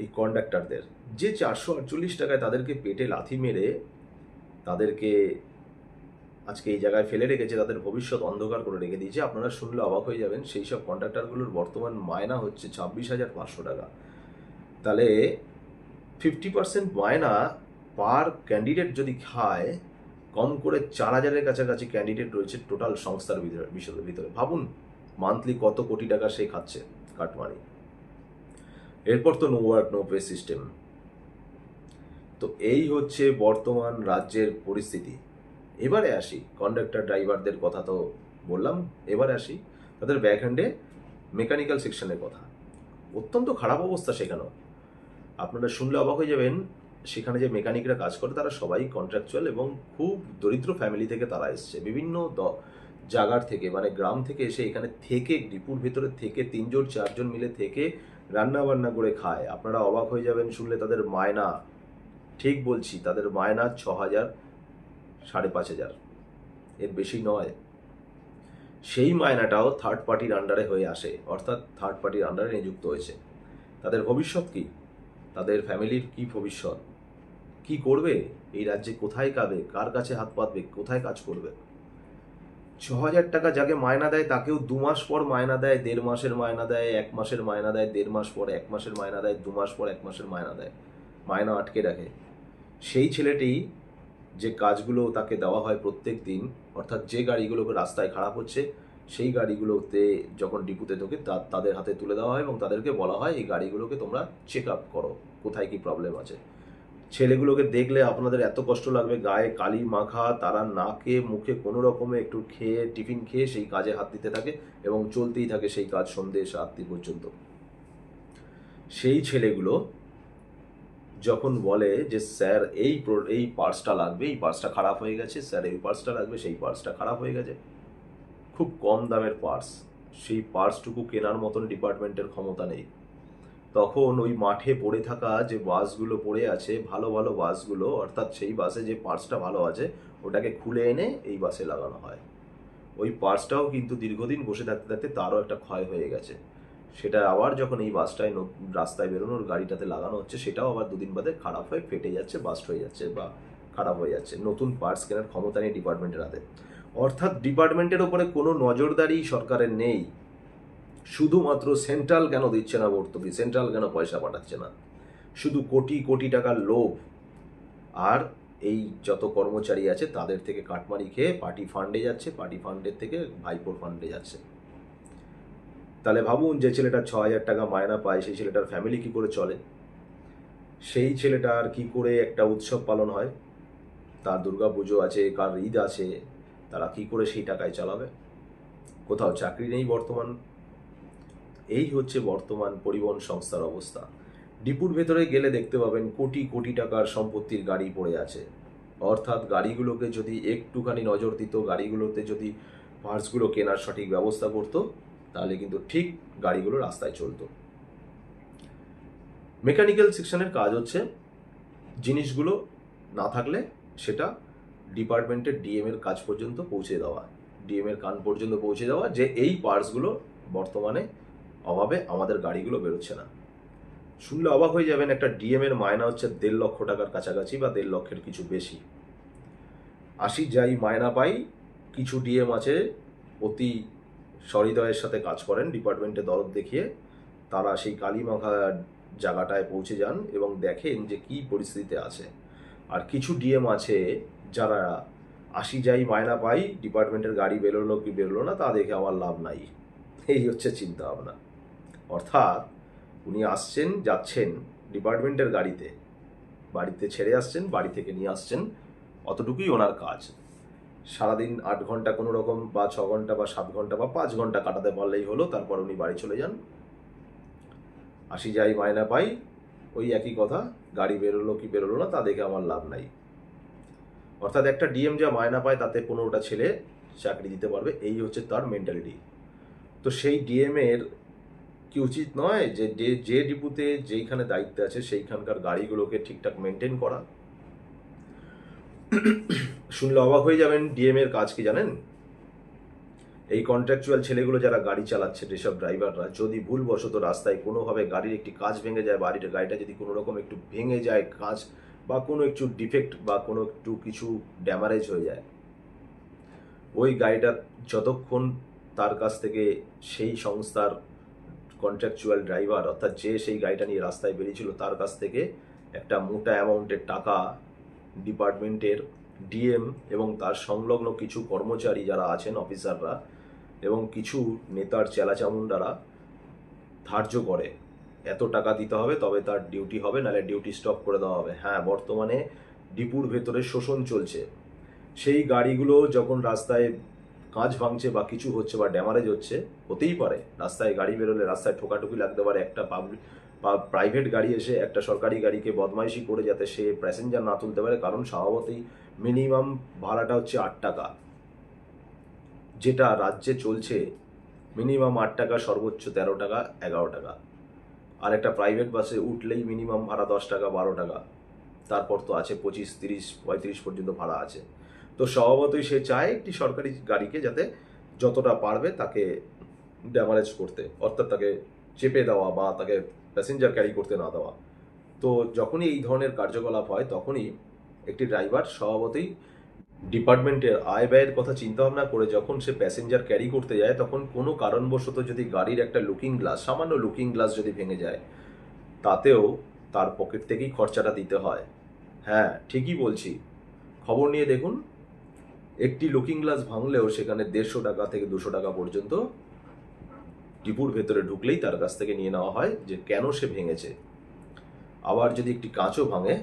এই কন্ডাক্টরদের, যে 448 টাকায় তাদেরকে পেটে লাথি মেরে তাদেরকে আজকে এই জায়গায় ফেলে রেখেছে, তাদের ভবিষ্যৎ অন্ধকার করে রেখে দিয়েছে। আপনারা শুনলে অবাক হয়ে যাবেন, সেই সব কন্ডাক্টরগুলোর বর্তমান মায়না হচ্ছে 26,500 টাকা। তাহলে 50% মায়না পার ক্যান্ডিডেট যদি খায়, কম করে 4,000-এর কাছাকাছি ক্যান্ডিডেট রয়েছে টোটাল সংস্থার ভিতরে। ভাবুন মান্থলি কত কোটি টাকা সে খাচ্ছে কাটমানি। এরপর তো no work no pay system. তো এই হচ্ছে বর্তমান রাজ্যের পরিস্থিতি। এবারে আসি কন্ডাক্টর ড্রাইভারদের কথা তো বললাম, এবারে আসি তাদের ব্যাকহ্যান্ডে মেকানিক্যাল সেকশনের কথা। অত্যন্ত খারাপ অবস্থা সেখানেও। আপনারা শুনলে অবাক হয়ে যাবেন, সেখানে যে মেকানিকরা কাজ করে তারা সবাই কন্ট্রাকচুয়াল এবং খুব দরিদ্র ফ্যামিলি থেকে তারা এসছে, বিভিন্ন জায়গার থেকে, মানে গ্রাম থেকে এসে এখানে থেকে ডিপুর ভেতরে থেকে 3-4 জন মিলে থেকে রান্না বান্না করে খায়। আপনারা অবাক হয়ে যাবেন শুনলে তাদের মায়না, ঠিক বলছি, তাদের মায়না 6,000, 5,500, এর বেশি নয়। সেই মায়নাটাও থার্ড পার্টির আন্ডারে হয়ে আসে, অর্থাৎ থার্ড পার্টির আন্ডারে নিযুক্ত হয়েছে। তাদের ভবিষ্যৎ কি? তাদের ফ্যামিলির কি ভবিষ্যৎ? কি করবে এই রাজ্যে? কোথায় খাবে? কার কাছে হাত পাতবে? কোথায় কাজ করবে? 6,000 টাকা যাকে মায়না দেয় তাকেও 2 মাস পর মায়না দেয়, 1.5 মাসের মায়না দেয়, 1 মাসের মায়না দেয়, 1.5 মাস পর 1 মাসের মায়না দেয়, 2 মাস পর 1 মাসের মায়না দেয়, মায়না আটকে রাখে। সেই ছেলেটি যে কাজগুলো তাকে দেওয়া হয় প্রত্যেক দিন, অর্থাৎ যে গাড়িগুলোকে রাস্তায় খারাপ হচ্ছে সেই গাড়িগুলোতে যখন ডিপুতে ঢোকে তাদের হাতে তুলে দেওয়া হয় এবং তাদেরকে বলা হয় এই গাড়িগুলোকে তোমরা চেক আপ করো, কোথায় কি প্রবলেম আছে। ছেলেগুলোকে দেখলে আপনাদের এত কষ্ট লাগবে, গায়ে কালি মাখা, তারা নাকে মুখে কোনো রকমে একটু খেয়ে টিফিন খেয়ে সেই কাজে হাত দিতে থাকে এবং চলতেই থাকে সেই কাজ সন্ধ্যে রাত্রি পর্যন্ত। সেই ছেলেগুলো যখন বলে যে স্যার এই পার্টসটা লাগবে, এই পার্টসটা খারাপ হয়ে গেছে, স্যার এই পার্টসটা লাগবে, সেই পার্টসটা খারাপ হয়ে গেছে, খুব কম দামের পার্স, সেই পার্সটুকু কেনার মতন ডিপার্টমেন্টের ক্ষমতা নেই। তখন ওই মাঠে পড়ে থাকা যে বাসগুলো পড়ে আছে, ভালো ভালো বাসগুলো, অর্থাৎ সেই বাসে যে পার্সটা ভালো আছে ওটাকে খুলে এনে এই বাসে লাগানো হয়। ওই পার্সটাও কিন্তু দীর্ঘদিন বসে থাকতে থাকতে তারও একটা ক্ষয় হয়ে গেছে। সেটা আবার যখন এই বাসটায় রাস্তায় বেরোনোর গাড়িটাতে লাগানো হচ্ছে, সেটাও আবার দুদিন বাদে খারাপ হয়ে ফেটে যাচ্ছে, বাস্ট হয়ে যাচ্ছে বা খারাপ হয়ে যাচ্ছে। নতুন পার্টস কেনার ক্ষমতা নেই ডিপার্টমেন্টের হাতে। অর্থাৎ ডিপার্টমেন্টের ওপরে কোনো নজরদারি সরকারের নেই। শুধুমাত্র সেন্ট্রাল কেন দিচ্ছে না ভর্তুকি, সেন্ট্রাল কেন পয়সা পাঠাচ্ছে না, শুধু কোটি কোটি টাকার লোভ। আর এই যত কর্মচারী আছে তাদের থেকে কাটমানি খেয়ে পার্টি ফান্ডে যাচ্ছে, পার্টি ফান্ডের থেকে ভাইপোর ফান্ডে যাচ্ছে। তাহলে ভাবুন, যে ছেলেটা 6,000 টাকা মায়না পায় সেই ছেলেটার ফ্যামিলি কি করে চলে, সেই ছেলেটার কি করে একটা উৎসব পালন হয়, তার দুর্গা পুজো আছে, কার ঈদ আছে, তারা কি করে সেই টাকায় চালাবে? কোথাও চাকরি নেই বর্তমান। এই হচ্ছে বর্তমান পরিবহন সংস্থার অবস্থা। ডিপুর ভেতরে গেলে দেখতে পাবেন কোটি কোটি টাকার সম্পত্তির গাড়ি পড়ে আছে। অর্থাৎ গাড়িগুলোকে যদি একটুখানি নজর দিত, গাড়িগুলোতে যদি পার্টসগুলো কেনার সঠিক ব্যবস্থা করতো, তাহলে কিন্তু ঠিক গাড়িগুলো রাস্তায় চলতো। মেকানিক্যাল সেকশনের কাজ হচ্ছে জিনিসগুলো না থাকলে সেটা ডিপার্টমেন্টের ডিএম এর কাজ পর্যন্ত পৌঁছে দেওয়া, ডিএম এর কান পর্যন্ত পৌঁছে দেওয়া, যে এই পার্টসগুলো বর্তমানে অভাবে আমাদের গাড়িগুলো বেরোচ্ছে না। শুনলে অবাক হয়ে যাবেন, একটা ডিএম এর মায়না হচ্ছে 1.5 লক্ষ টাকার কাছাকাছি বা 1.5 লক্ষের কিছু বেশি। যাই মায়না পাই, কিছু ডিএম আছে অতি সহৃদয়ের সাথে কাজ করেন, ডিপার্টমেন্টে দরদ দেখিয়ে তারা সেই কালীমাখা জায়গাটায় পৌঁছে যান এবং দেখেন যে কি পরিস্থিতিতে আছে। আর কিছু ডিএম আছে যারা যাই মায়না পাই, ডিপার্টমেন্টের গাড়ি বেরোলো কি বেরোলো না তা দেখে আমার লাভ নাই, এই হচ্ছে চিন্তা ভাবনা। অর্থাৎ উনি আসছেন যাচ্ছেন ডিপার্টমেন্টের গাড়িতে, বাড়িতে ছেড়ে আসছেন, বাড়ি থেকে নিয়ে আসছেন, অতটুকুই ওনার কাজ। সারাদিন 8 ঘন্টা কোনো রকম বা 6 ঘন্টা বা 7 ঘন্টা বা 5 ঘন্টা কাটাতে পারলেই হলো, তারপর উনি বাড়ি চলে যান। যাই মায়না পাই, ওই একই কথা, গাড়ি বেরোলো কি বেরোলো না তা দেখে আমার লাভ নাই। অর্থাৎ একটা ডিএম যা মায়না পায় তাতে 15টা ছেলে চাকরি দিতে পারবে, এই হচ্ছে তার মেন্টালিটি। তো সেই ডিএম এর কি উচিত নয় যে যে ডিপুতে যেইখানে দায়িত্বে আছে সেইখানকার গাড়িগুলোকে ঠিকঠাক মেনটেন করা? শুনলে অবাক হয়ে যাবেন, ডিএম এর কাজ কি জানেন? এই কন্ট্রাকচুয়াল ছেলেগুলো যারা গাড়ি চালাচ্ছে, যেসব ড্রাইভাররা, যদি ভুলবশত রাস্তায় কোনোভাবে গাড়ির একটি কাঁচ ভেঙে যায়, গাড়িটা যদি কোনো রকম একটু ভেঙে যায় কাঁচ, বা কোনো একটু ডিফেক্ট বা কোনো একটু কিছু ড্যামারেজ হয়ে যায়, ওই গাড়িটা যতক্ষণ তার কাছ থেকে সেই সংস্থার কন্ট্রাকচুয়াল ড্রাইভার, অর্থাৎ যে সেই গাড়িটা নিয়ে রাস্তায় বেরিয়েছিল, তার কাছ থেকে একটা মোটা অ্যামাউন্টের টাকা ডিপার্টমেন্টের ডিএম এবং তার সংলগ্ন কিছু কর্মচারী যারা আছেন, অফিসাররা এবং কিছু নেতার চেলাচামুন্ডারা ধার্য করে, এত টাকা দিতে হবে তবে তার ডিউটি হবে, নাহলে ডিউটি স্টপ করে দেওয়া হবে। হ্যাঁ, বর্তমানে ডিপুর ভেতরে শোষণ চলছে। সেই গাড়িগুলো যখন রাস্তায় কাঁচ ভাঙছে বা কিছু হচ্ছে বা ড্যামারেজ হচ্ছে, হতেই পারে রাস্তায় গাড়ি বেরোলে রাস্তায় ঠোকাঠুকি লাগতে পারে, একটা পাবলিক বা প্রাইভেট গাড়ি এসে একটা সরকারি গাড়িকে বদমাইশি করে যাতে সে প্যাসেঞ্জার না তুলতে পারে, কারণ স্বভাবতই মিনিমাম ভাড়াটা হচ্ছে 8 টাকা, যেটা রাজ্যে চলছে মিনিমাম 8 টাকা, সর্বোচ্চ 13 টাকা, 11 টাকা। আর একটা প্রাইভেট বাসে উঠলেই মিনিমাম ভাড়া 10 টাকা, 12 টাকা, তারপর তো আছে 25, 30, 35 পর্যন্ত ভাড়া আছে। তো স্বভাবতই সে চায় একটি সরকারি গাড়িকে যাতে যতটা পারবে তাকে ড্যামারেজ করতে, অর্থাৎ তাকে চেপে দেওয়া বা তাকে প্যাসেঞ্জার ক্যারি করতে না দেওয়া। তো যখনই এই ধরনের কার্যকলাপ হয়, তখনই একটি ড্রাইভার স্বভাবতই ডিপার্টমেন্টের আয় ব্যয়ের কথা চিন্তা ভাবনা করে যখন সে প্যাসেঞ্জার ক্যারি করতে যায়, তখন কোনো কারণবশত যদি গাড়ির একটা লুকিং গ্লাস, সামান্য লুকিং গ্লাস যদি ভেঙে যায়, তাতেও তার পকেট থেকেই খরচাটা দিতে হয়। হ্যাঁ, ঠিকই বলছি, খবর নিয়ে দেখুন, একটি লুকিং গ্লাস ভাঙলেও সেখানে 150 টাকা থেকে 200 টাকা পর্যন্ত ডিপুর ভেতরে ঢুকলেই তার কাছ থেকে নিয়ে নেওয়া হয়, যে কেন সে ভেঙেছে। আবার যদি একটি কাঁচও ভাঙে,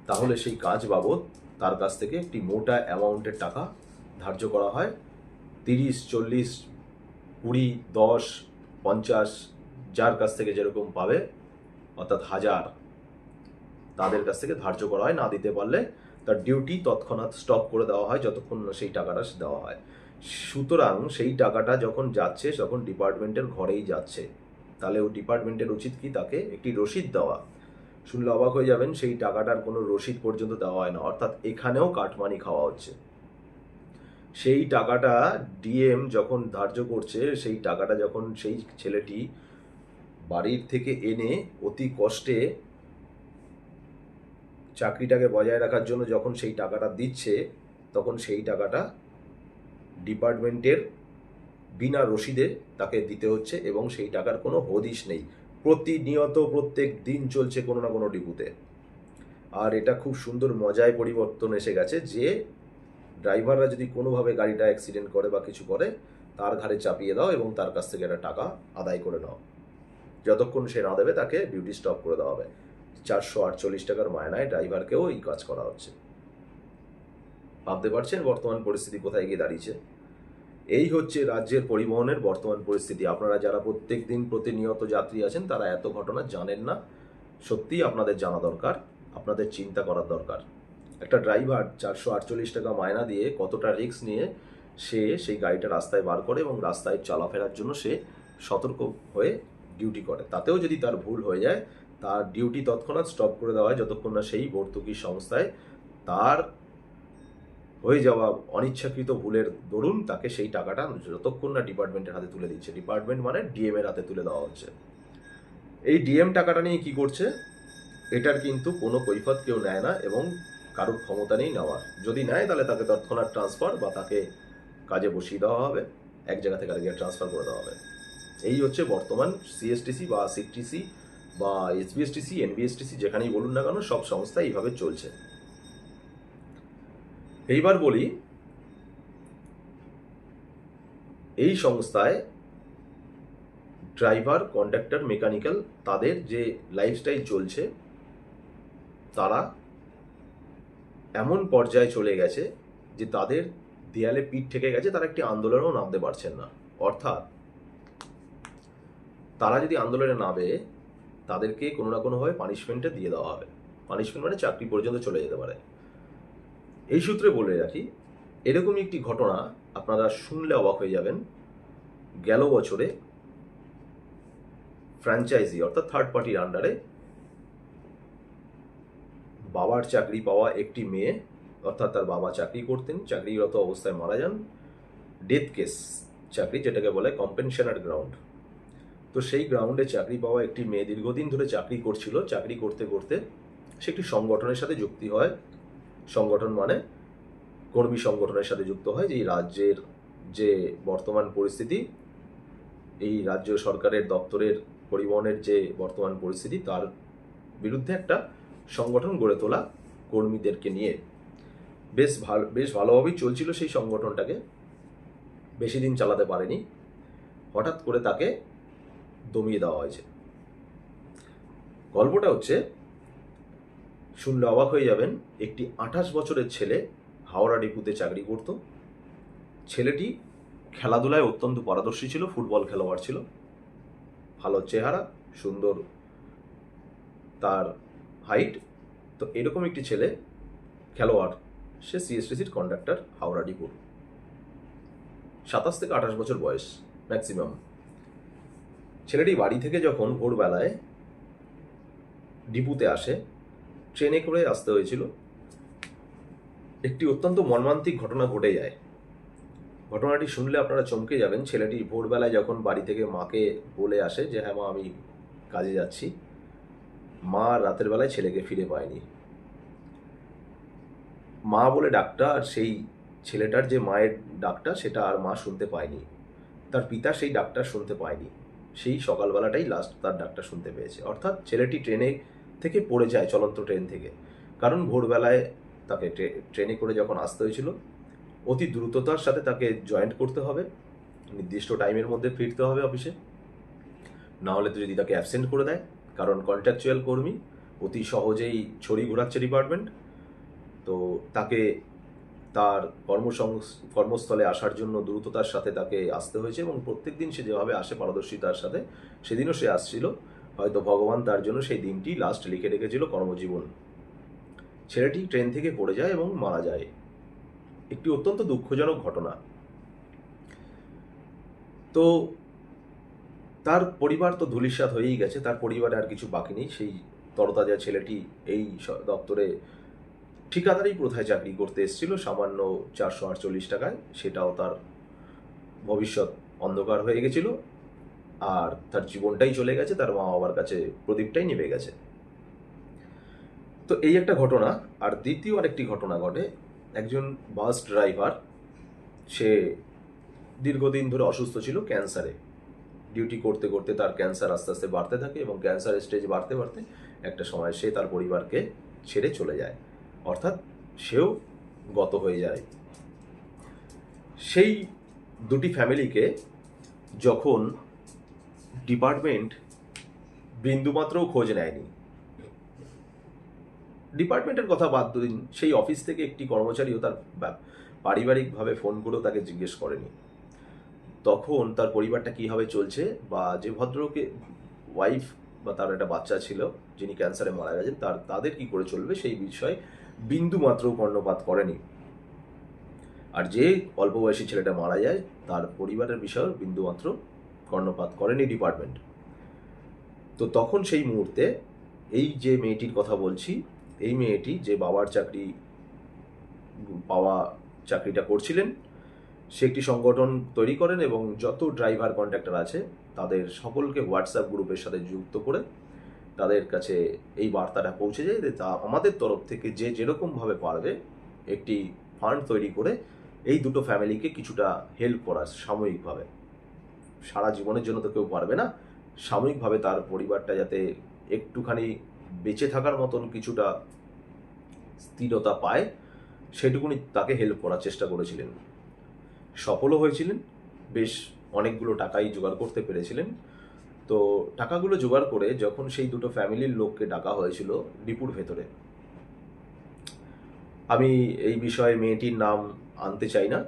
তাহলে সেই কাঁচ বাবদ তার কাছ থেকে একটি মোটা অ্যামাউন্টের টাকা ধার্য করা হয়। 30, 40, 20, 10, 50, যার কাছ থেকে যেরকম পাবে, অর্থাৎ 1000, তাদের কাছ থেকে ধার্য করা হয়। না দিতে পারলে তার ডিউটি তৎক্ষণাৎ স্টপ করে দেওয়া হয়, যতক্ষণ না সেই টাকাটা দেওয়া হয়। সুতরাং সেই টাকাটা যখন যাচ্ছে তখন ডিপার্টমেন্টের ঘরেই যাচ্ছে, তাহলে ওই ডিপার্টমেন্টের উচিত কি তাকে একটি রসিদ দেওয়া। শুনলে অবাক হয়ে যাবেন, সেই টাকাটার কোনো রসিদ পর্যন্ত দেওয়া হয় না, অর্থাৎ এখানেও কাটমানি খাওয়া হচ্ছে। সেই টাকাটা ডিএম যখন ধার্য করছে, সেই টাকাটা যখন সেই ছেলেটি বাড়ির থেকে এনে অতি কষ্টে চাকরিটাকে বজায় রাখার জন্য যখন সেই টাকাটা দিচ্ছে, তখন সেই টাকাটা ডিপার্টমেন্টের বিনা রসিদে তাকে দিতে হচ্ছে এবং সেই টাকার কোনো হদিশ নেই। প্রতিনিয়ত প্রত্যেক দিন চলছে কোনো না কোনো ডিপুতে। আর এটা খুব সুন্দর মজায় পরিবর্তন এসে গেছে যে ড্রাইভাররা যদি কোনোভাবে গাড়িটা অ্যাক্সিডেন্ট করে বা কিছু করে, তার ঘাড়ে চাপিয়ে দাও এবং তার কাছ থেকে একটা টাকা আদায় করে নাও। যতক্ষণ সে না দেবে তাকে ডিউটি স্টপ করে দেওয়া হবে। 448 টাকার মায়নায় ড্রাইভারকেও এই কাজ করা হচ্ছে। ভাবতে পারছেন বর্তমান পরিস্থিতি কোথায় গিয়ে দাঁড়িয়েছে? এই হচ্ছে রাজ্যের পরিবহনের বর্তমান পরিস্থিতি। আপনারা যারা প্রত্যেক দিন প্রতিনিয়ত যাত্রী আছেন তারা এত ঘটনা জানেন না। সত্যিই আপনাদের জানা দরকার, আপনাদের চিন্তা করার দরকার। একটা ড্রাইভার 448 টাকা মায়না দিয়ে কতটা রিস্ক নিয়ে সে সেই গাড়িটা রাস্তায় বার করে এবং রাস্তায় চলাফেরার জন্য সে সতর্ক হয়ে ডিউটি করে। তাতেও যদি তার ভুল হয়ে যায়, তার ডিউটি তৎক্ষণাৎ স্টপ করে দেওয়া হয় যতক্ষণ না সেই ভর্তুকি সংস্থায় তার হয়ে যাওয়া অনিচ্ছাকৃত ভুলের দরুন তাকে সেই টাকাটা যতক্ষণ না ডিপার্টমেন্টের হাতে তুলে দিচ্ছে। ডিপার্টমেন্ট মানে ডিএম এর হাতে তুলে দেওয়া হচ্ছে। এই ডিএম টাকাটা নিয়ে কি করছে, এটার কিন্তু কোনো কৈফিয়ত কেউ নেয় না এবং কারোর ক্ষমতা নেই নেওয়ার। যদি নেয় তাহলে তাকে তৎক্ষণাৎ ট্রান্সফার বা তাকে কাজে বসিয়ে দেওয়া হবে, এক জায়গা থেকে আরেক জায়গায় ট্রান্সফার করে দেওয়া হবে। এই হচ্ছে বর্তমান সিএসটিসি বা সিটিসি বা এসবিএসটিসি, এনবিএসটিসি, যেখানেই বলুন না কেন, সব সংস্থা এইভাবে চলছে। এইবার বলি, এই সংস্থায় ড্রাইভার, কন্ডাক্টর, মেকানিক্যাল, তাদের যে লাইফস্টাইল চলছে, তারা এমন পর্যায়ে চলে গেছে যে তাদের দেয়ালে পিঠ ঠেকে গেছে, তারা একটি আন্দোলনেও নামতে পারছেন না। অর্থাৎ তারা যদি আন্দোলনে নামে, তাদেরকে কোনো না কোনোভাবে পানিশমেন্টে দিয়ে দেওয়া হবে। পানিশমেন্ট মানে চাকরি পর্যন্ত চলে যেতে পারে। এই সূত্রে বলে রাখি, এরকমই একটি ঘটনা আপনারা শুনলে অবাক হয়ে যাবেন। গেল বছরে ফ্র্যাঞ্চাইজি অর্থাৎ থার্ড পার্টির আন্ডারে বাবার চাকরি পাওয়া একটি মেয়ে, অর্থাৎ তার বাবা চাকরি করতেন, চাকরিরত অবস্থায় মারা যান, ডেথ কেস চাকরি, যেটাকে বলে কম্পেনশনার গ্রাউন্ড। তো সেই গ্রাউন্ডে চাকরি পাওয়া একটি মেয়ে দীর্ঘদিন ধরে চাকরি করছিল। চাকরি করতে করতে সে একটি সংগঠনের সাথে যুক্তি হয়। সংগঠন মানে কর্মী সংগঠনের সাথে যুক্ত হয়। যে রাজ্যের যে বর্তমান পরিস্থিতি, এই রাজ্য সরকারের দপ্তরের পরিবহনের যে বর্তমান পরিস্থিতি, তার বিরুদ্ধে একটা সংগঠন গড়ে তোলা কর্মীদেরকে নিয়ে বেশ ভালোভাবেই চলছিল সেই সংগঠনটাকে। বেশি দিন চালাতে পারেনি, হঠাৎ করে তাকে দমিয়ে দেওয়া হয়েছে। গল্পটা হচ্ছে, শুনলে অবাক হয়ে যাবেন, একটি 28 বছরের ছেলে হাওড়া ডিপুতে চাকরি করত। ছেলেটি খেলাধুলায় অত্যন্ত পারদর্শী ছিল, ফুটবল খেলোয়াড় ছিল, ভালো চেহারা, সুন্দর তার হাইট। তো এরকম একটি ছেলে খেলোয়াড়, সে সিএসটিসির কন্ডাক্টর হাওড়া ডিপুর। 27 থেকে 28 বছর বয়স ম্যাক্সিমাম। ছেলেটি বাড়ি থেকে যখন ভোরবেলায় ডিপুতে আসে, ট্রেনে করে আসতে হয়েছিল, একটি অত্যন্ত মর্মান্তিক ঘটনা ঘটে যায়। ঘটনাটি শুনলে আপনারা চমকে যাবেন। ছেলেটি ভোরবেলায় যখন বাড়ি থেকে মাকে বলে আসে যে হ্যাঁ মা, আমি কাজে যাচ্ছি, মা রাতের বেলায় ছেলেকে ফিরে পায়নি। মা বলে ডাকটা, আর সেই ছেলেটার যে মায়ের ডাকটা, সেটা আর মা শুনতে পায়নি। তার পিতা সেই ডাকটা শুনতে পায়নি। সেই সকালবেলাটাই লাস্ট তার ডাকটা শুনতে পেয়েছে। অর্থাৎ ছেলেটি ট্রেনে থেকে পড়ে যায়, চলন্ত ট্রেন থেকে। কারণ ভোরবেলায় তাকে ট্রেনে করে যখন আসতে হয়েছিল, অতি দ্রুততার সাথে তাকে জয়েন্ট করতে হবে, নির্দিষ্ট টাইমের মধ্যে ফিরতে হবে অফিসে। না হলে তো যদি তাকে অ্যাবসেন্ট করে দেয়, কারণ কন্ট্রাকচুয়াল কর্মী, অতি সহজেই ছড়ি ঘোরাচ্ছে ডিপার্টমেন্ট, তো তাকে তার কর্মস্থলে আসার জন্য দ্রুততার সাথে তাকে আসতে হয়েছে। এবং প্রত্যেক দিন সে যেভাবে আসে পারদর্শিতার সাথে, সেদিনও সে আসছিল। হয়তো ভগবান তার জন্য সেই দিনটি লাস্ট লিখে রেখেছিল কর্মজীবন। ছেলেটি ট্রেন থেকে পড়ে যায় এবং মারা যায়। একটি অত্যন্ত দুঃখজনক ঘটনা। তো তার পরিবার তো ধূলিসাৎ হয়েই গেছে, তার পরিবারে আর কিছু বাকি নেই। সেই তরতাজা ছেলেটি এই দপ্তরে ঠিকাদারি প্রথায় চাকরি করতে এসেছিল সামান্য 448 টাকায়, সেটাও তার ভবিষ্যৎ অন্ধকার হয়ে গেছিল, আর তার জীবনটাই চলে গেছে, তার মা বাবার কাছে প্রদীপটাই নিভে গেছে। তো এই একটা ঘটনা। আর দ্বিতীয় আরেকটি ঘটনা ঘটে, একজন বাস ড্রাইভার, সে দীর্ঘদিন ধরে অসুস্থ ছিল ক্যান্সারে। ডিউটি করতে করতে তার ক্যান্সার আস্তে আস্তে বাড়তে থাকে এবং ক্যান্সার স্টেজ বাড়তে বাড়তে একটা সময় সে তার পরিবারকে ছেড়ে চলে যায়, অর্থাৎ সেও গত হয়ে যায়। সেই দুটি ফ্যামিলিকে যখন ডিপার্টমেন্ট বিন্দুমাত্রও খোঁজ নেয়নি, ডিপার্টমেন্টের কথা বাদ দিন, সেই অফিস থেকে একটি কর্মচারীও তার পারিবারিকভাবে ফোন করেও তাকে জিজ্ঞেস করেনি, তখন তার পরিবারটা কীভাবে চলছে, বা যে ভদ্রকে ওয়াইফ বা তার একটা বাচ্চা ছিল যিনি ক্যান্সারে মারা গেছেন তাদের কি করে চলবে সেই বিষয়ে বিন্দুমাত্র কর্ণপাত করেনি। আর যে অল্প বয়সী ছেলেটা মারা যায় তার পরিবারের বিষয়েও বিন্দুমাত্র কর্ণপাত করেনি ডিপার্টমেন্ট। তো তখন সেই মুহূর্তে এই যে মেয়েটির কথা বলছি, এই মেয়েটি যে বাবার চাকরি পাওয়া চাকরিটা করছিলেন, সে একটি সংগঠন তৈরি করেন এবং যত ড্রাইভার কন্ট্রাক্টর আছে তাদের সকলকে হোয়াটসঅ্যাপ গ্রুপের সাথে যুক্ত করে তাদের কাছে এই বার্তাটা পৌঁছে যায় যে তা আমাদের তরফ থেকে যে যেরকমভাবে পারবে একটি ফান্ড তৈরি করে এই দুটো ফ্যামিলিকে কিছুটা হেল্প করা সাময়িকভাবে, সারা জীবনের জন্য তো কেউ পারবে না, সাময়িকভাবে তার পরিবারটা যাতে একটুখানি বেঁচে থাকার মতন কিছুটা স্থিরতা পায় সেটুকুনি তাকে হেল্প করার চেষ্টা করেছিলেন। সফলও হয়েছিলেন, বেশ অনেকগুলো টাকাই জোগাড় করতে পেরেছিলেন। তো টাকাগুলো জোগাড় করে যখন সেই দুটো ফ্যামিলির লোককে ডাকা হয়েছিল ডিপুর ভেতরে, আমি এই বিষয়ে মেয়েটির নাম আনতে চাই না,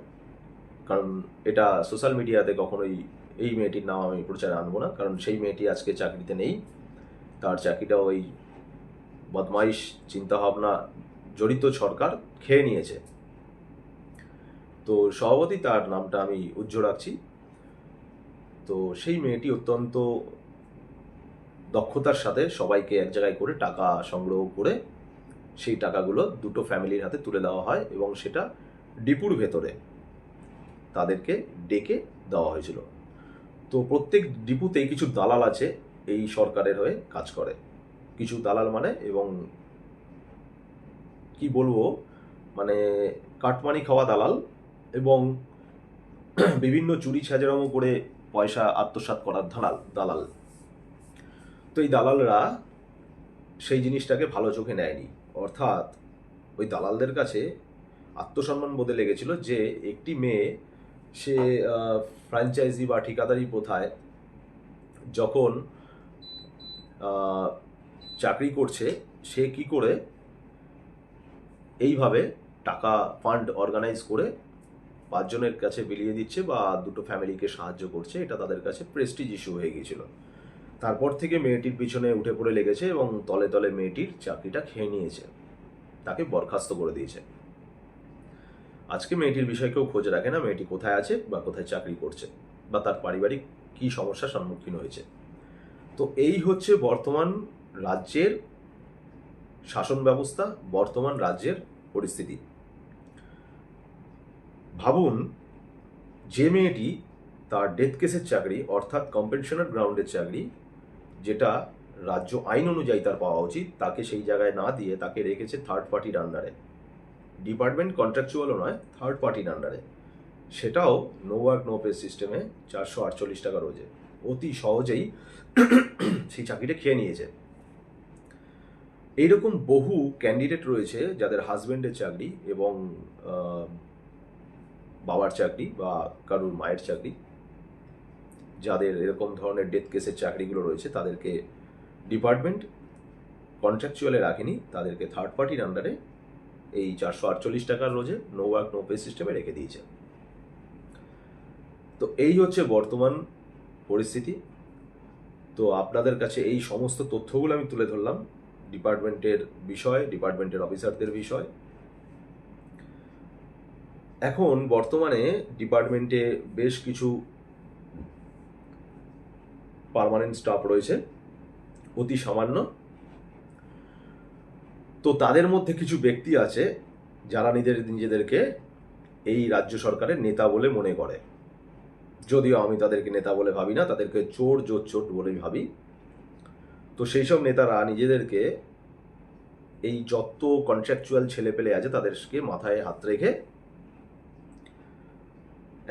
কারণ এটা সোশ্যাল মিডিয়াতে কখনোই এই মেয়েটির নাম আমি প্রচারে আনবো না, কারণ সেই মেয়েটি আজকে চাকরিতে নেই, তার চাকরিটা ওই বদমাইশ চিন্তাভাবনা জড়িত সরকার খেয়ে নিয়েছে। তো স্বভাবতই তার নামটা আমি উজ্জ্বল রাখছি। তো সেই মেয়েটি অত্যন্ত দক্ষতার সাথে সবাইকে এক জায়গায় করে টাকা সংগ্রহ করে সেই টাকাগুলো দুটো ফ্যামিলির হাতে তুলে দেওয়া হয় এবং সেটা ডিপুর ভেতরে তাদেরকে ডেকে দেওয়া হয়েছিল। তো প্রত্যেক ডিপুতেই কিছু দালাল আছে এই সরকারের হয়ে কাজ করে, কিছু দালাল মানে, এবং কি বলবো, মানে কাটমানি খাওয়া দালাল এবং বিভিন্ন চুরি ছাজেরামো করে পয়সা আত্মসাৎ করার দালাল। তো এই দালালরা সেই জিনিসটাকে ভালো চোখে নেয়নি, অর্থাৎ ওই দালালদের কাছে আত্মসম্মান বোধে লেগেছিল যে একটি মেয়ে সে ফ্র্যাঞ্চাইজি বা ঠিকাদারি প্রথায় যখন চাকরি করছে সে কি করে এইভাবে টাকা ফান্ড অর্গানাইজ করে পাঁচজনের কাছে বিলিয়ে দিচ্ছে বা দুটো ফ্যামিলিকে সাহায্য করছে, এটা তাদের কাছে প্রেস্টিজ ইস্যু হয়ে গিয়েছিল। তারপর থেকে মেয়েটির পিছনে উঠে পড়ে লেগেছে এবং তলে তলে মেয়েটির চাকরিটা খেয়ে নিয়েছে, তাকে বরখাস্ত করে দিয়েছে। আজকে মেয়েটির বিষয়ে কেউ খোঁজ রাখে না, মেয়েটি কোথায় আছে বা কোথায় চাকরি করছে বা তার পারিবারিক কী সমস্যার সম্মুখীন হয়েছে। তো এই হচ্ছে বর্তমান রাজ্যের শাসন ব্যবস্থা, বর্তমান রাজ্যের পরিস্থিতি। ভাবুন, যে মেয়েটি তার ডেথ কেসের চাকরি অর্থাৎ কম্পেনশনাল গ্রাউন্ডের চাকরি, যেটা রাজ্য আইন অনুযায়ী তার পাওয়া উচিত, তাকে সেই জায়গায় না দিয়ে তাকে রেখেছে থার্ড পার্টির আন্ডারে, ডিপার্টমেন্ট কন্ট্রাকচুয়ালও নয়, থার্ড পার্টির আন্ডারে, সেটাও নো ওয়ার্ক নো পে সিস্টেমে 448 টাকা রোজে, অতি সহজেই সেই চাকরিটা খেয়ে নিয়েছে। এইরকম বহু ক্যান্ডিডেট রয়েছে যাদের হাজব্যান্ডের চাকরি এবং বাবার চাকরি বা কারুর মায়ের চাকরি, যাদের এরকম ধরনের ডেথ কেসের চাকরিগুলো রয়েছে তাদেরকে ডিপার্টমেন্ট কন্ট্রাকচুয়ালে রাখেনি, তাদেরকে থার্ড পার্টির আন্ডারে এই 448 টাকার রোজে নো ওয়ার্ক নো পে সিস্টেমে রেখে দিয়েছে। তো এই হচ্ছে বর্তমান পরিস্থিতি। তো আপনাদের কাছে এই সমস্ত তথ্যগুলো আমি তুলে ধরলাম ডিপার্টমেন্টের বিষয়, ডিপার্টমেন্টের অফিসারদের বিষয়। এখন বর্তমানে ডিপার্টমেন্টে বেশ কিছু পার্মানেন্ট স্টাফ রয়েছে অতি সামান্য। তো তাদের মধ্যে কিছু ব্যক্তি আছে যারা নিজেদেরকে এই রাজ্য সরকারের নেতা বলে মনে করে, যদিও আমি তাদেরকে নেতা বলে ভাবি না, তাদেরকে চোর জোচ্চোট বলেই ভাবি। তো সেই সব নেতারা নিজেদেরকে এই যত কন্ট্রাকচুয়াল ছেলেপেলে আছে তাদেরকে মাথায় হাত রেখে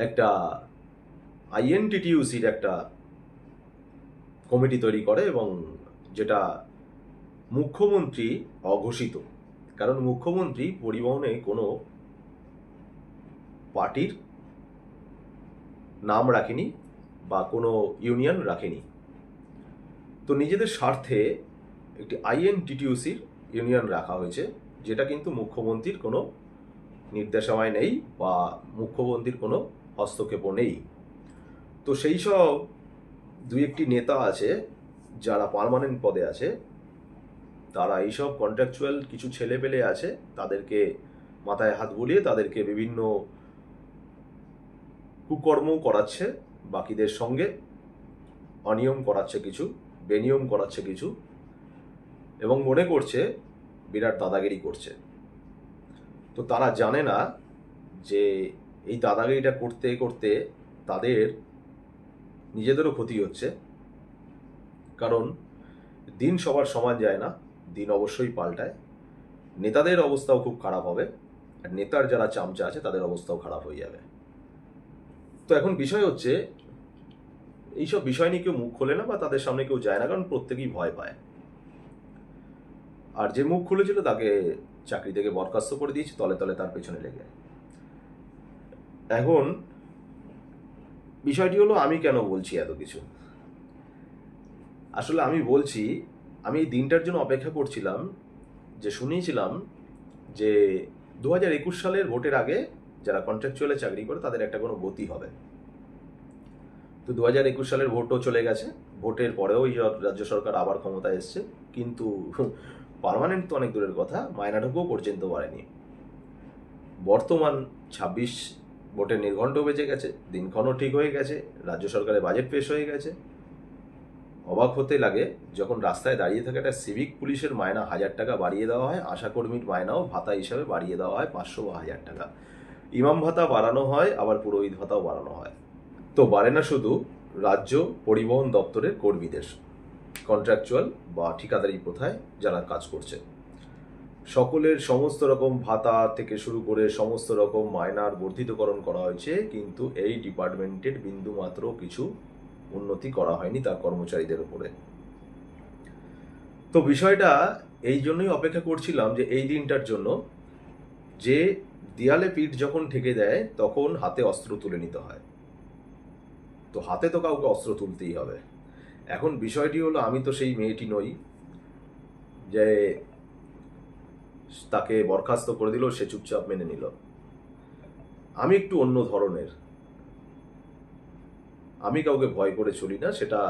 একটা আইএনটিটিইউসির একটা কমিটি তৈরি করে, এবং যেটা মুখ্যমন্ত্রী অঘোষিত, কারণ মুখ্যমন্ত্রী পরিবহনে কোনো পার্টির নাম রাখেনি বা কোনো ইউনিয়ন রাখেনি। তো নিজেদের স্বার্থে একটি আইএনটিটিইউসির ইউনিয়ন রাখা হয়েছে, যেটা কিন্তু মুখ্যমন্ত্রীর কোনো নির্দেশনায় নেই বা মুখ্যমন্ত্রীর কোনো হস্তক্ষেপও নেই। তো সেই সব দুই একটি নেতা আছে যারা পার্মানেন্ট পদে আছে, তারা এইসব কন্ট্রাকচুয়াল কিছু ছেলেপেলে আছে তাদেরকে মাথায় হাত বুলিয়ে তাদেরকে বিভিন্ন কুকর্ম করাচ্ছে, বাকিদের সঙ্গে অনিয়ম করাচ্ছে কিছু, বেনিয়ম করাচ্ছে কিছু, এবং মনে করছে বিরাট দাদাগিরি করছে। তো তারা জানে না যে এই দাদাগিরিটা করতে করতে তাদের নিজেদেরও ক্ষতি হচ্ছে, কারণ দিন সবার সমান যায় না, দিন অবশ্যই পাল্টায়। নেতাদের অবস্থাও খুব খারাপ হবে, আর নেতার যারা চামচা আছে তাদের অবস্থাও খারাপ হয়ে যাবে। তো এখন বিষয় হচ্ছে এইসব বিষয় নিয়ে কেউ মুখ খোলে না বা তাদের সামনে কেউ যায় না, কারণ প্রত্যেকেই ভয় পায়। আর যে মুখ খুলেছিল তাকে চাকরি থেকে বরখাস্ত করে দিয়েছে তলে তলে তার পেছনে লেগে। এখন বিষয়টি হলো, আমি কেন বলছি এত কিছু? আসলে আমি বলছি, আমি এই দিনটার জন্য অপেক্ষা করছিলাম, যে শুনিয়েছিলাম যে 2021 সালের ভোটের আগে যারা কন্ট্রাকচুয়ালে চাকরি করে তাদের একটা কোনো গতি হবে। তো 2021 সালের ভোটও চলে গেছে, ভোটের পরেও এই রাজ্য সরকার আবার ক্ষমতায় এসছে, কিন্তু পার্মানেন্ট তো অনেক দূরের কথা, মায়নাটুকুও পর্যন্ত বাড়েনি। বর্তমান 26 ভোটের নির্ঘণ্ট বেজে গেছে, দিনক্ষণও ঠিক হয়ে গেছে, রাজ্য সরকারের বাজেট পেশ হয়ে গেছে। অবাক হতে লাগে যখন রাস্তায় দাঁড়িয়ে থাকা একটা সিভিক পুলিশের মায়না 1000 টাকা বাড়িয়ে দেওয়া হয়, আশাকর্মীর মায়নাও ভাতা হিসাবে বাড়িয়ে দেওয়া হয় 500 বা 1000 টাকা, ইমাম ভাতা বাড়ানো হয়, আবার পুরোহিত ভাতাও বাড়ানো হয়। তো বাড়ে না শুধু রাজ্য পরিবহন দপ্তরের কর্মীদের, কন্ট্রাকচুয়াল বা ঠিকাদারি প্রথায় যারা কাজ করছে সকলের সমস্ত রকম ভাতা থেকে শুরু করে সমস্ত রকম মায়নার বর্ধিতকরণ করা হয়েছে, কিন্তু এই ডিপার্টমেন্টের বিন্দুমাত্র কিছু উন্নতি করা হয়নি তার কর্মচারীদের উপরে। তো বিষয়টা এই জন্যই অপেক্ষা করছিলাম যে এই দিনটার জন্য, যে দেয়ালে পিঠ যখন ঠেকে দেয় তখন হাতে অস্ত্র তুলে নিতে হয়। তো হাতে তো কাউকে অস্ত্র তুলতেই হবে। এখন বিষয়টি হলো, আমি তো সেই মেয়েটি নই যে তাকে বরখাস্ত করে দিল, সে চুপচাপ মেনে নিল। আমি একটু অন্য ধরনের, আমি কাউকে ভয় করে চলি না, সেটা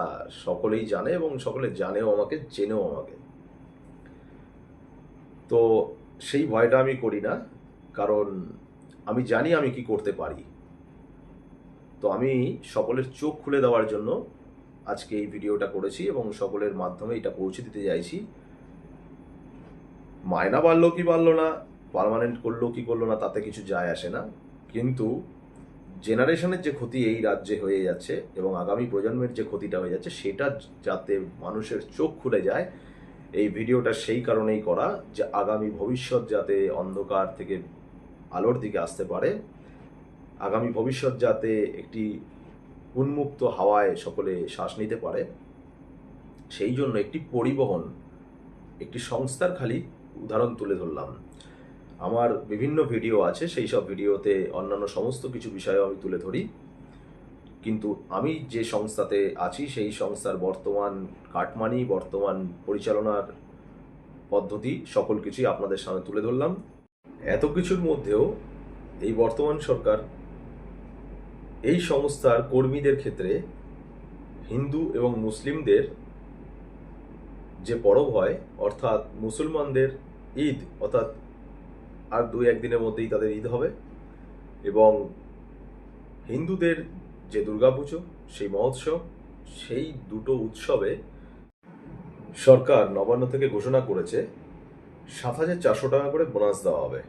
সকলেই জানে এবং সকলে জানেও আমাকে, চেনেও আমাকে। তো সেই ভয়টা আমি করি না, কারণ আমি জানি আমি কি করতে পারি। তো আমি সকলের চোখ খুলে দেওয়ার জন্য আজকে এই ভিডিওটা করেছি এবং সকলের মাধ্যমে এটা পৌঁছে দিতে চাইছি। মায়না বাড়লো কি বাড়লো না, পার্মানেন্ট করলো কি করলো না, তাতে কিছু যায় আসে না, কিন্তু জেনারেশনের যে ক্ষতি এই রাজ্যে হয়ে যাচ্ছে এবং আগামী প্রজন্মের যে ক্ষতিটা হয়ে যাচ্ছে, সেটা যাতে মানুষের চোখ খুলে যায়, এই ভিডিওটা সেই কারণেই করা যে আগামী ভবিষ্যৎ যাতে অন্ধকার থেকে আলোর দিকে আসতে পারে, আগামী ভবিষ্যৎ যাতে একটি উন্মুক্ত হাওয়ায় সকলে শ্বাস নিতে পারে, সেই জন্য একটি পরিবহন, একটি সংস্থার খালি উদাহরণ তুলে ধরলাম। আমার বিভিন্ন ভিডিও আছে, সেই সব ভিডিওতে অন্যান্য সমস্ত কিছু বিষয়ও আমি তুলে ধরি, কিন্তু আমি যে সংস্থাতে আছি সেই সংস্থার বর্তমান কাটমানি, বর্তমান পরিচালনার পদ্ধতি সকল কিছুই আপনাদের সামনে তুলে ধরলাম। এত কিছুর মধ্যেও এই বর্তমান সরকার এই সংস্থার কর্মীদের ক্ষেত্রে হিন্দু এবং মুসলিমদের যে পরব হয়, অর্থাৎ মুসলমানদের ঈদ, অর্থাৎ আর 2-1 দিনের মধ্যেই তাদের ঈদ হবে, এবং হিন্দুদের যে দুর্গাপুজো সেই মহোৎসব, সেই দুটো উৎসবে সরকার নবান্ন থেকে ঘোষণা করেছে ৭,৪০০ টাকা করে বোনাস দেওয়া হবে।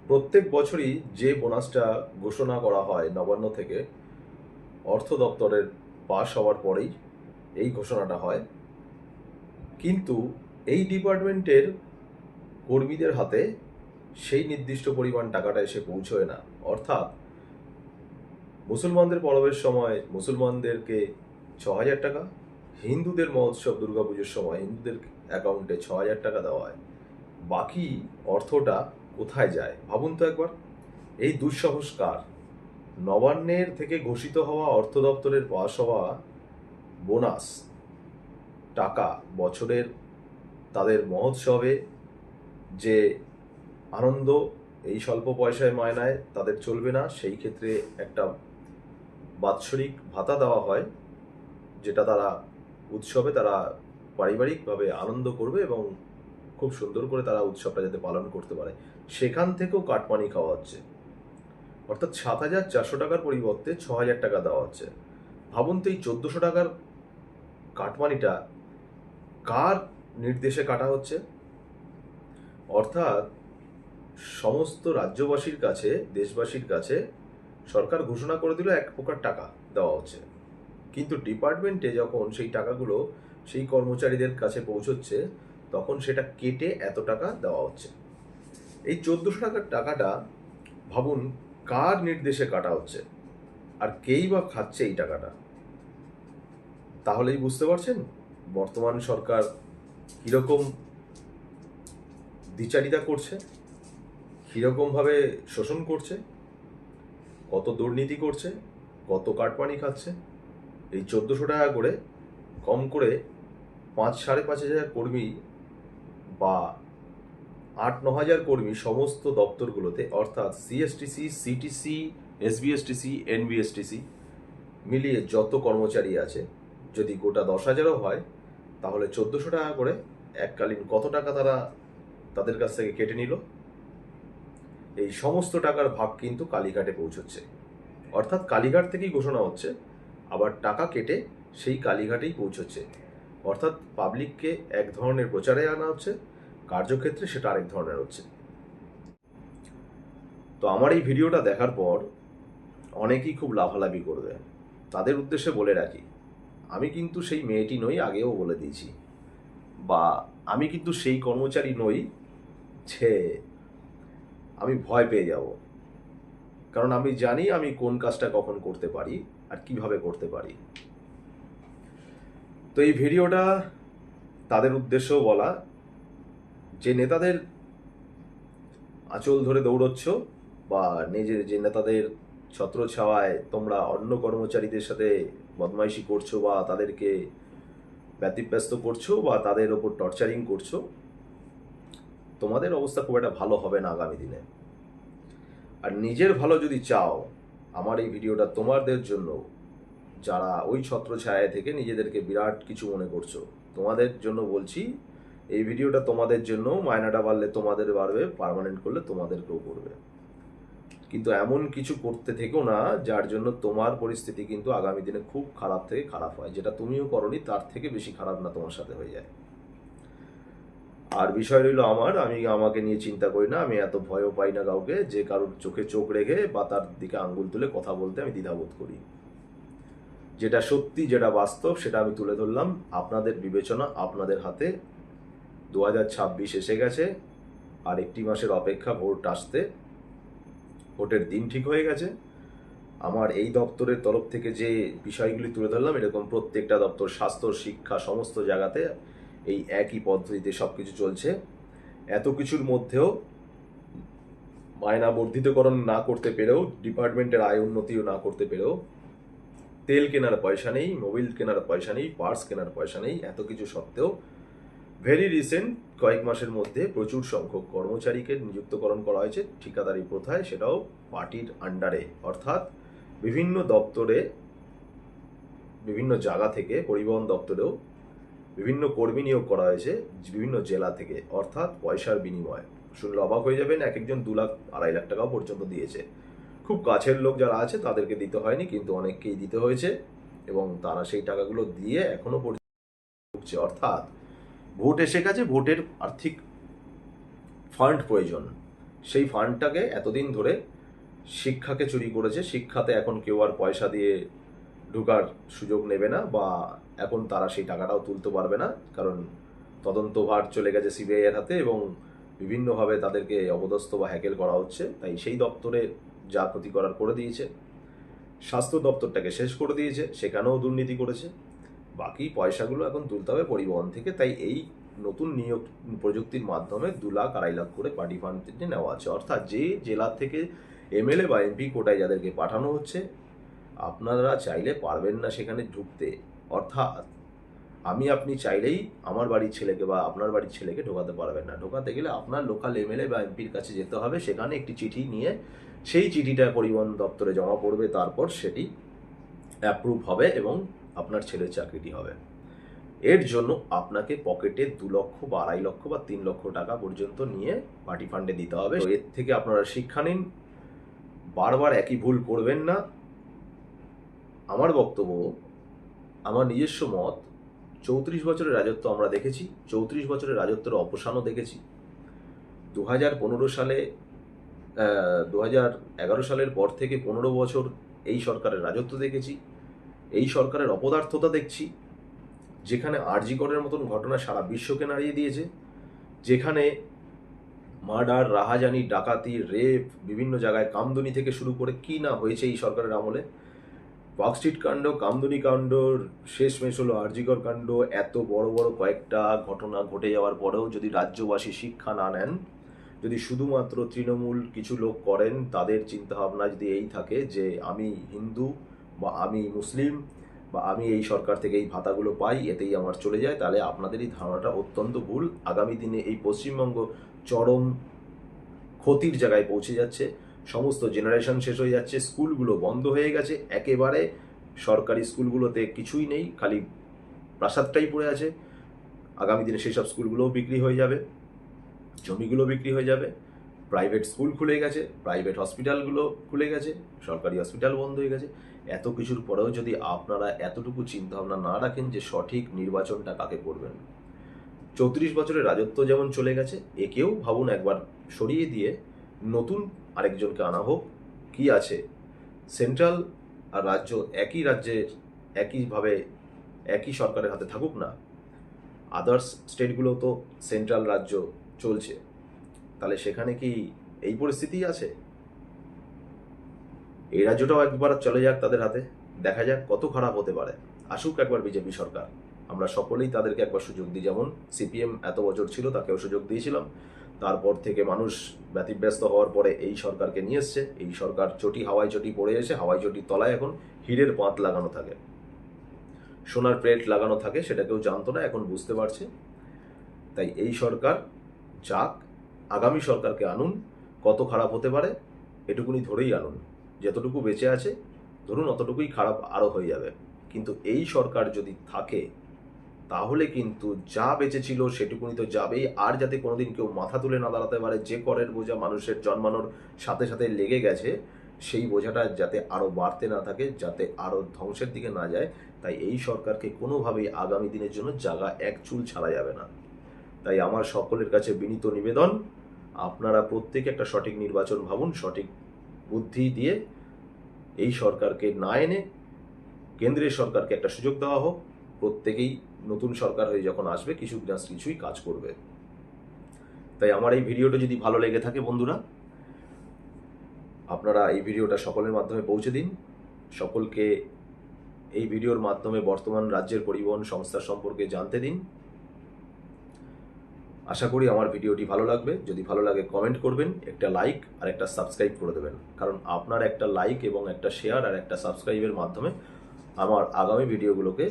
প্রত্যেক বছরই যে বোনাসটা ঘোষণা করা হয় নবান্ন থেকে, অর্থ দপ্তরের পাস হওয়ার পরেই এই ঘোষণাটা হয়। কিন্তু এই ডিপার্টমেন্টের কর্মীদের হাতে সেই নির্দিষ্ট পরিমাণ টাকাটা এসে পৌঁছয় না। অর্থাৎ মুসলমানদের পরবের সময় মুসলমানদেরকে ৬,০০০ টাকা, হিন্দুদের মহোৎসব দুর্গাপুজোর সময় হিন্দুদের অ্যাকাউন্টে ৬,০০০ টাকা দেওয়া হয়। বাকি অর্থটা কোথায় যায় ভাবুন তো একবার। এই দুঃসংস্কার, নবান্নের থেকে ঘোষিত হওয়া অর্থ দপ্তরের পাস হওয়া বোনাস টাকা বছরের তাদের মহোৎসবে যে আনন্দ, এই স্বল্প পয়সায় মায়নায় তাদের চলবে না। সেই ক্ষেত্রে একটা বাৎসরিক ভাতা দেওয়া হয়, যেটা তারা উৎসবে তারা পারিবারিকভাবে আনন্দ করবে এবং খুব সুন্দর করে তারা উৎসবটা যাতে পালন করতে পারে। সেখান থেকেও কাটমানি খাওয়া হচ্ছে। অর্থাৎ ৭,৪০০ টাকার পরিবর্তে ৬,০০০ টাকা দেওয়া হচ্ছে। ভাবুন তো, এই ১৪০০ টাকার কাটমানিটা কার নির্দেশে কাটা হচ্ছে? অর্থাৎ সমস্ত রাজ্যবাসীর কাছে, দেশবাসীর কাছে সরকার ঘোষণা করে দিল এক প্রকার টাকা দেওয়া হচ্ছে, কিন্তু ডিপার্টমেন্টে যখন সেই টাকাগুলো সেই কর্মচারীদের কাছে পৌঁছচ্ছে তখন সেটা কেটে এত টাকা দেওয়া হচ্ছে। এই ১৪০০ টাকার টাকাটা ভাবুন কার নির্দেশে কাটা হচ্ছে, আর কেই বা খাচ্ছে এই টাকাটা। তাহলেই বুঝতে পারছেন বর্তমান সরকার কিরকম দ্বিচারিতা করছে, কিরকমভাবে শোষণ করছে, কত দুর্নীতি করছে, কত কাটমানি খাচ্ছে। এই ১৪০০ টাকা করে কম করে ৫,৫০০ কর্মী বা ৮-৯ হাজার কর্মী সমস্ত দপ্তরগুলোতে, অর্থাৎ সিএসটিসি, সিটিসি, এসবিএসটিসি, এনবিএসটিসি মিলিয়ে যত কর্মচারী আছে, যদি গোটা ১০,০০০ও হয় তাহলে ১৪০০ টাকা করে এককালীন কত টাকা তারা তাদের কাছ থেকে কেটে নিল। এই সমস্ত টাকার ভাগ কিন্তু কালীঘাটে পৌঁছচ্ছে। অর্থাৎ কালীঘাট থেকেই ঘোষণা হচ্ছে, আবার টাকা কেটে সেই কালীঘাটেই পৌঁছচ্ছে। অর্থাৎ পাবলিককে এক ধরনের প্রচারে আনা হচ্ছে, কার্যক্ষেত্রে সেটা আরেক ধরনের হচ্ছে। তো আমার এই ভিডিওটা দেখার পর অনেকেই খুব লাফালাফি করবে। তাদের উদ্দেশ্যে বলে রাখি, আমি কিন্তু সেই মেয়েটি নই, আগেও বলে দিয়েছি, বা আমি কিন্তু সেই কর্মচারী নই যে আমি ভয় পেয়ে যাব। কারণ আমি জানি আমি কোন কাজটা কখন করতে পারি আর কিভাবে করতে পারি। তো এই ভিডিওটা তাদের উদ্দেশ্যেও বলা, যে নেতাদের আঁচল ধরে দৌড়চ্ছ বা নিজের যে নেতাদের ছত্রছাওয়ায় তোমরা অন্য কর্মচারীদের সাথে বদমাইশি করছো বা তাদেরকে ব্যতিব্যস্ত করছো বা তাদের ওপর টর্চারিং করছো, তোমাদের অবস্থা খুব একটা ভালো হবে না আগামী দিনে। আর নিজের ভালো যদি চাও, আমার এই ভিডিওটা তোমাদের জন্য, যারা ওই ছত্রছায়া থেকে নিজেদেরকে বিরাট কিছু মনে করছো, তোমাদের জন্য বলছি। এই ভিডিওটা তোমাদের জন্য, মায়নাটা বাড়লে তোমাদের বাড়বে, পার্মানেন্ট করলে তোমাদেরকেও করবে। কিন্তু এমন কিছু করতে থেকো না যার জন্য তোমার পরিস্থিতি কিন্তু আগামী দিনে খুব খারাপ থেকে খারাপ হয়। যেটা তুমিও করনি তার থেকে বেশি খারাপ না তোমার সাথে হয়ে যায়। আর বিষয় রইল আমি আমাকে নিয়ে চিন্তা করি না, আমি এত ভয়ও পাই না কাউকে যে কারোর চোখে চোখ রেখে বা তার দিকে আঙ্গুল তুলে কথা বলতে আমি দ্বিধাবোধ করি। যেটা সত্যি, যেটা বাস্তব, সেটা আমি তুলে ধরলাম। আপনাদের বিবেচনা আপনাদের হাতে। ২০২৬ এসে গেছে, আর একটি মাসের অপেক্ষা ভোট আসতে। ভোটের দিন ঠিক হয়ে গেছে। আমার এই দপ্তরের তরফ থেকে যে বিষয়গুলি তুলে ধরলাম, এরকম প্রত্যেকটা দপ্তর, স্বাস্থ্য, শিক্ষা, সমস্ত জায়গাতে এই একই পদ্ধতিতে সব কিছু চলছে। এত কিছুর মধ্যেও মায়না বর্ধিতকরণ না করতে পেরেও, ডিপার্টমেন্টের আয় উন্নতিও না করতে পেরেও, তেল কেনার পয়সা নেই, মোবিল কেনার পয়সা নেই, পার্টস কেনার পয়সা নেই, এত কিছু সত্ত্বেও ভেরি রিসেন্ট কয়েক মাসের মধ্যে প্রচুর সংখ্যক কর্মচারীকে নিযুক্তকরণ করা হয়েছে ঠিকাদারি প্রথায়, সেটাও পার্টির আন্ডারে। অর্থাৎ বিভিন্ন দপ্তরে, বিভিন্ন জায়গা থেকে, পরিবহন দপ্তরেও বিভিন্ন কর্মী নিয়োগ করা হয়েছে বিভিন্ন জেলা থেকে, অর্থাৎ পয়সার বিনিময়। শুনলে অবাক হয়ে যাবেন, এক একজন ২ লাখ ২.৫ লাখ টাকাও পর্যন্ত দিয়েছে। খুব কাছের লোক যারা আছে তাদেরকে দিতে হয়নি, কিন্তু অনেককেই দিতে হয়েছে। এবং তারা সেই টাকাগুলো দিয়ে এখনো পর্যন্ত ভুগছে। অর্থাৎ ভোট এসে গেছে, ভোটের আর্থিক ফান্ড প্রয়োজন, সেই ফান্ডটাকে এতদিন ধরে শিক্ষাকে চুরি করেছে। শিক্ষাতে এখন কেউ আর পয়সা দিয়ে ঢোকার সুযোগ নেবে না, বা এখন তারা সেই টাকাটাও তুলতে পারবে না, কারণ তদন্তভার চলে গেছে সিবিআই এর হাতে এবং বিভিন্নভাবে তাদেরকে অপদস্থ বা হ্যাকেল করা হচ্ছে। তাই সেই দপ্তরে যা ক্ষতি করার করে দিয়েছে। স্বাস্থ্য দপ্তরটাকে শেষ করে দিয়েছে, সেখানেও দুর্নীতি করেছে। বাকি পয়সাগুলো এখন তুলতে হবে পরিবহন থেকে। তাই এই নতুন নিয়োগ প্রযুক্তির মাধ্যমে 2 লাখ 2.5 লাখ করে পার্টি ফান্ড নেওয়া আছে। অর্থাৎ যে জেলা থেকে এমএলএ বা এমপি কোটায় যাদেরকে পাঠানো হচ্ছে, আপনারা চাইলে পারবেন না সেখানে ঢুকতে। অর্থাৎ আপনি চাইলেই আমার বাড়ির ছেলেকে বা আপনার বাড়ির ছেলেকে ঢোকাতে পারবেন না। ঢোকাতে গেলে আপনার লোকাল এমএলএ বা এমপির কাছে যেতে হবে, সেখানে একটি চিঠি নিয়ে সেই চিঠিটা পরিবহন দপ্তরে জমা পড়বে, তারপর সেটি অ্যাপ্রুভ হবে এবং আপনার ছেলের চাকরিটি হবে। এর জন্য আপনাকে পকেটে 2 লক্ষ বা 2.5 লক্ষ বা 3 লক্ষ টাকা পর্যন্ত নিয়ে পার্টি ফান্ডে দিতে হবে। তো এর থেকে আপনারা শিক্ষা নিন, বারবার একই ভুল করবেন না। আমার বক্তব্য, আমার নিজস্ব মত, 34 বছরের রাজত্ব আমরা দেখেছি, 34 বছরের রাজত্বের অবসানও দেখেছি। 2015 সালে 2011 সালের পর থেকে 15 বছর এই সরকারের রাজত্ব দেখেছি। এই সরকারের অপদার্থতা দেখছি, যেখানে আরজি করের মতন ঘটনা সারা বিশ্বকে নাড়িয়ে দিয়েছে, যেখানে মার্ডার, রাহাজানি, ডাকাতি, রেপ, বিভিন্ন জায়গায় কামদুনি থেকে শুরু করে কি না হয়েছে এই সরকারের আমলে। পার্কস্ট্রিট কাণ্ড, কামদুনি কাণ্ড, শেষমেশ হলো আরজিকর কাণ্ড। এত বড় বড় কয়েকটা ঘটনা ঘটে যাওয়ার পরেও যদি রাজ্যবাসী শিক্ষা না নেন, যদি শুধুমাত্র তৃণমূল কিছু লোক করেন, তাদের চিন্তাভাবনা যদি এই থাকে যে আমি হিন্দু বা আমি মুসলিম বা আমি এই সরকার থেকে এই ভাতাগুলো পাই, এতেই আমার চলে যায়, তাহলে আপনাদের এই ধারণাটা অত্যন্ত ভুল। আগামী দিনে এই পশ্চিমবঙ্গ চরম ক্ষতির জায়গায় পৌঁছে যাচ্ছে। সমস্ত জেনারেশন শেষ হয়ে যাচ্ছে, স্কুলগুলো বন্ধ হয়ে গেছে একেবারে। সরকারি স্কুলগুলোতে কিছুই নেই, খালি প্রাসাদটাই পড়ে আছে। আগামী দিনে সেসব স্কুলগুলোও বিক্রি হয়ে যাবে, জমিগুলো বিক্রি হয়ে যাবে। প্রাইভেট স্কুল খুলে গেছে, প্রাইভেট হসপিটালগুলো খুলে গেছে, সরকারি হসপিটাল বন্ধ হয়ে গেছে। এত কিছুর পরেও যদি আপনারা এতটুকু চিন্তাভাবনা না রাখেন যে সঠিক নির্বাচনটা কাকে করবেন। 34 বছরের রাজত্ব যেমন চলে গেছে, একেও ভাবুন একবার সরিয়ে দিয়ে নতুন আরেকজনকে আনা হোক। কি আছে, সেন্ট্রাল আর রাজ্য একই রাজ্যের একইভাবে একই সরকারের হাতে থাকুক না। আদার্স স্টেটগুলো তো সেন্ট্রাল রাজ্য চলছে, তাহলে সেখানে কি এই পরিস্থিতি আছে? এই রাজ্যটাও একবার চলে যাক তাদের হাতে, দেখা যাক কত খারাপ হতে পারে। আসুক একবার বিজেপি সরকার, আমরা সকলেই তাদেরকে একবার সুযোগ দিই। যেমন সিপিএম এত বছর ছিল, তাকেও সুযোগ দিয়েছিলাম। তারপর থেকে মানুষ ব্যতিব্যস্ত হওয়ার পরে এই সরকারকে নিয়ে এসছে। এই সরকার হাওয়াই চটি পড়ে এসে হাওয়াই চটির তলায় এখন হীরের পাত লাগানো থাকে, সোনার প্লেট লাগানো থাকে, সেটা কেউ জানতো না, এখন বুঝতে পারছে। তাই এই সরকার যাক, আগামী সরকারকে আনুন। কত খারাপ হতে পারে এটুকুনি ধরেই আনুন। যতটুকু বেঁচে আছে ধরুন অতটুকুই খারাপ আরও হয়ে যাবে। কিন্তু এই সরকার যদি থাকে তাহলে কিন্তু যা বেঁচে ছিল সেটুকুনি তো যাবেই। আর যাতে কোনোদিন কেউ মাথা তুলে না দাঁড়াতে পারে, যে করের বোঝা মানুষের জন্মানোর সাথে সাথে লেগে গেছে, সেই বোঝাটা যাতে আরও বাড়তে না থাকে, যাতে আরও ধ্বংসের দিকে না যায়। তাই এই সরকারকে কোনোভাবেই আগামী দিনের জন্য জায়গা এক চুল ছাড়া যাবে না। তাই আমার সকলের কাছে বিনীত নিবেদন, আপনারা প্রত্যেকে একটা সঠিক নির্বাচন ভাবুন, সঠিক বুদ্ধি দিয়ে এই সরকারকে না এনে কেন্দ্রের সরকারকে একটা সুযোগ দেওয়া হোক। প্রত্যেকেই নতুন সরকার হয়ে যখন আসবে কিছু না কিছুই কাজ করবে। তাই আমার এই ভিডিওটা যদি ভালো লেগে থাকে বন্ধুরা, আপনারা এই ভিডিওটা সকলের মাধ্যমে পৌঁছে দিন। সকলকে এই ভিডিওর মাধ্যমে বর্তমান রাজ্যের পরিবহন সংস্থার সম্পর্কে জানতে দিন। আশা করি আমার ভিডিওটি ভালো লাগবে। যদি ভালো লাগে কমেন্ট করবেন, একটা লাইক আর একটা সাবস্ক্রাইব করে দেবেন, কারণ আপনার একটা লাইক এবং একটা শেয়ার আর একটা সাবস্ক্রাইবের মাধ্যমে আমার আগামী ভিডিওগুলোকে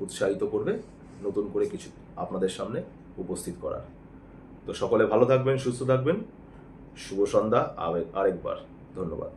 উৎসাহিত করবে নতুন করে কিছু আপনাদের সামনে উপস্থিত করার। তো সকলে ভালো থাকবেন, সুস্থ থাকবেন। শুভ সন্ধ্যা আরেকবার। ধন্যবাদ।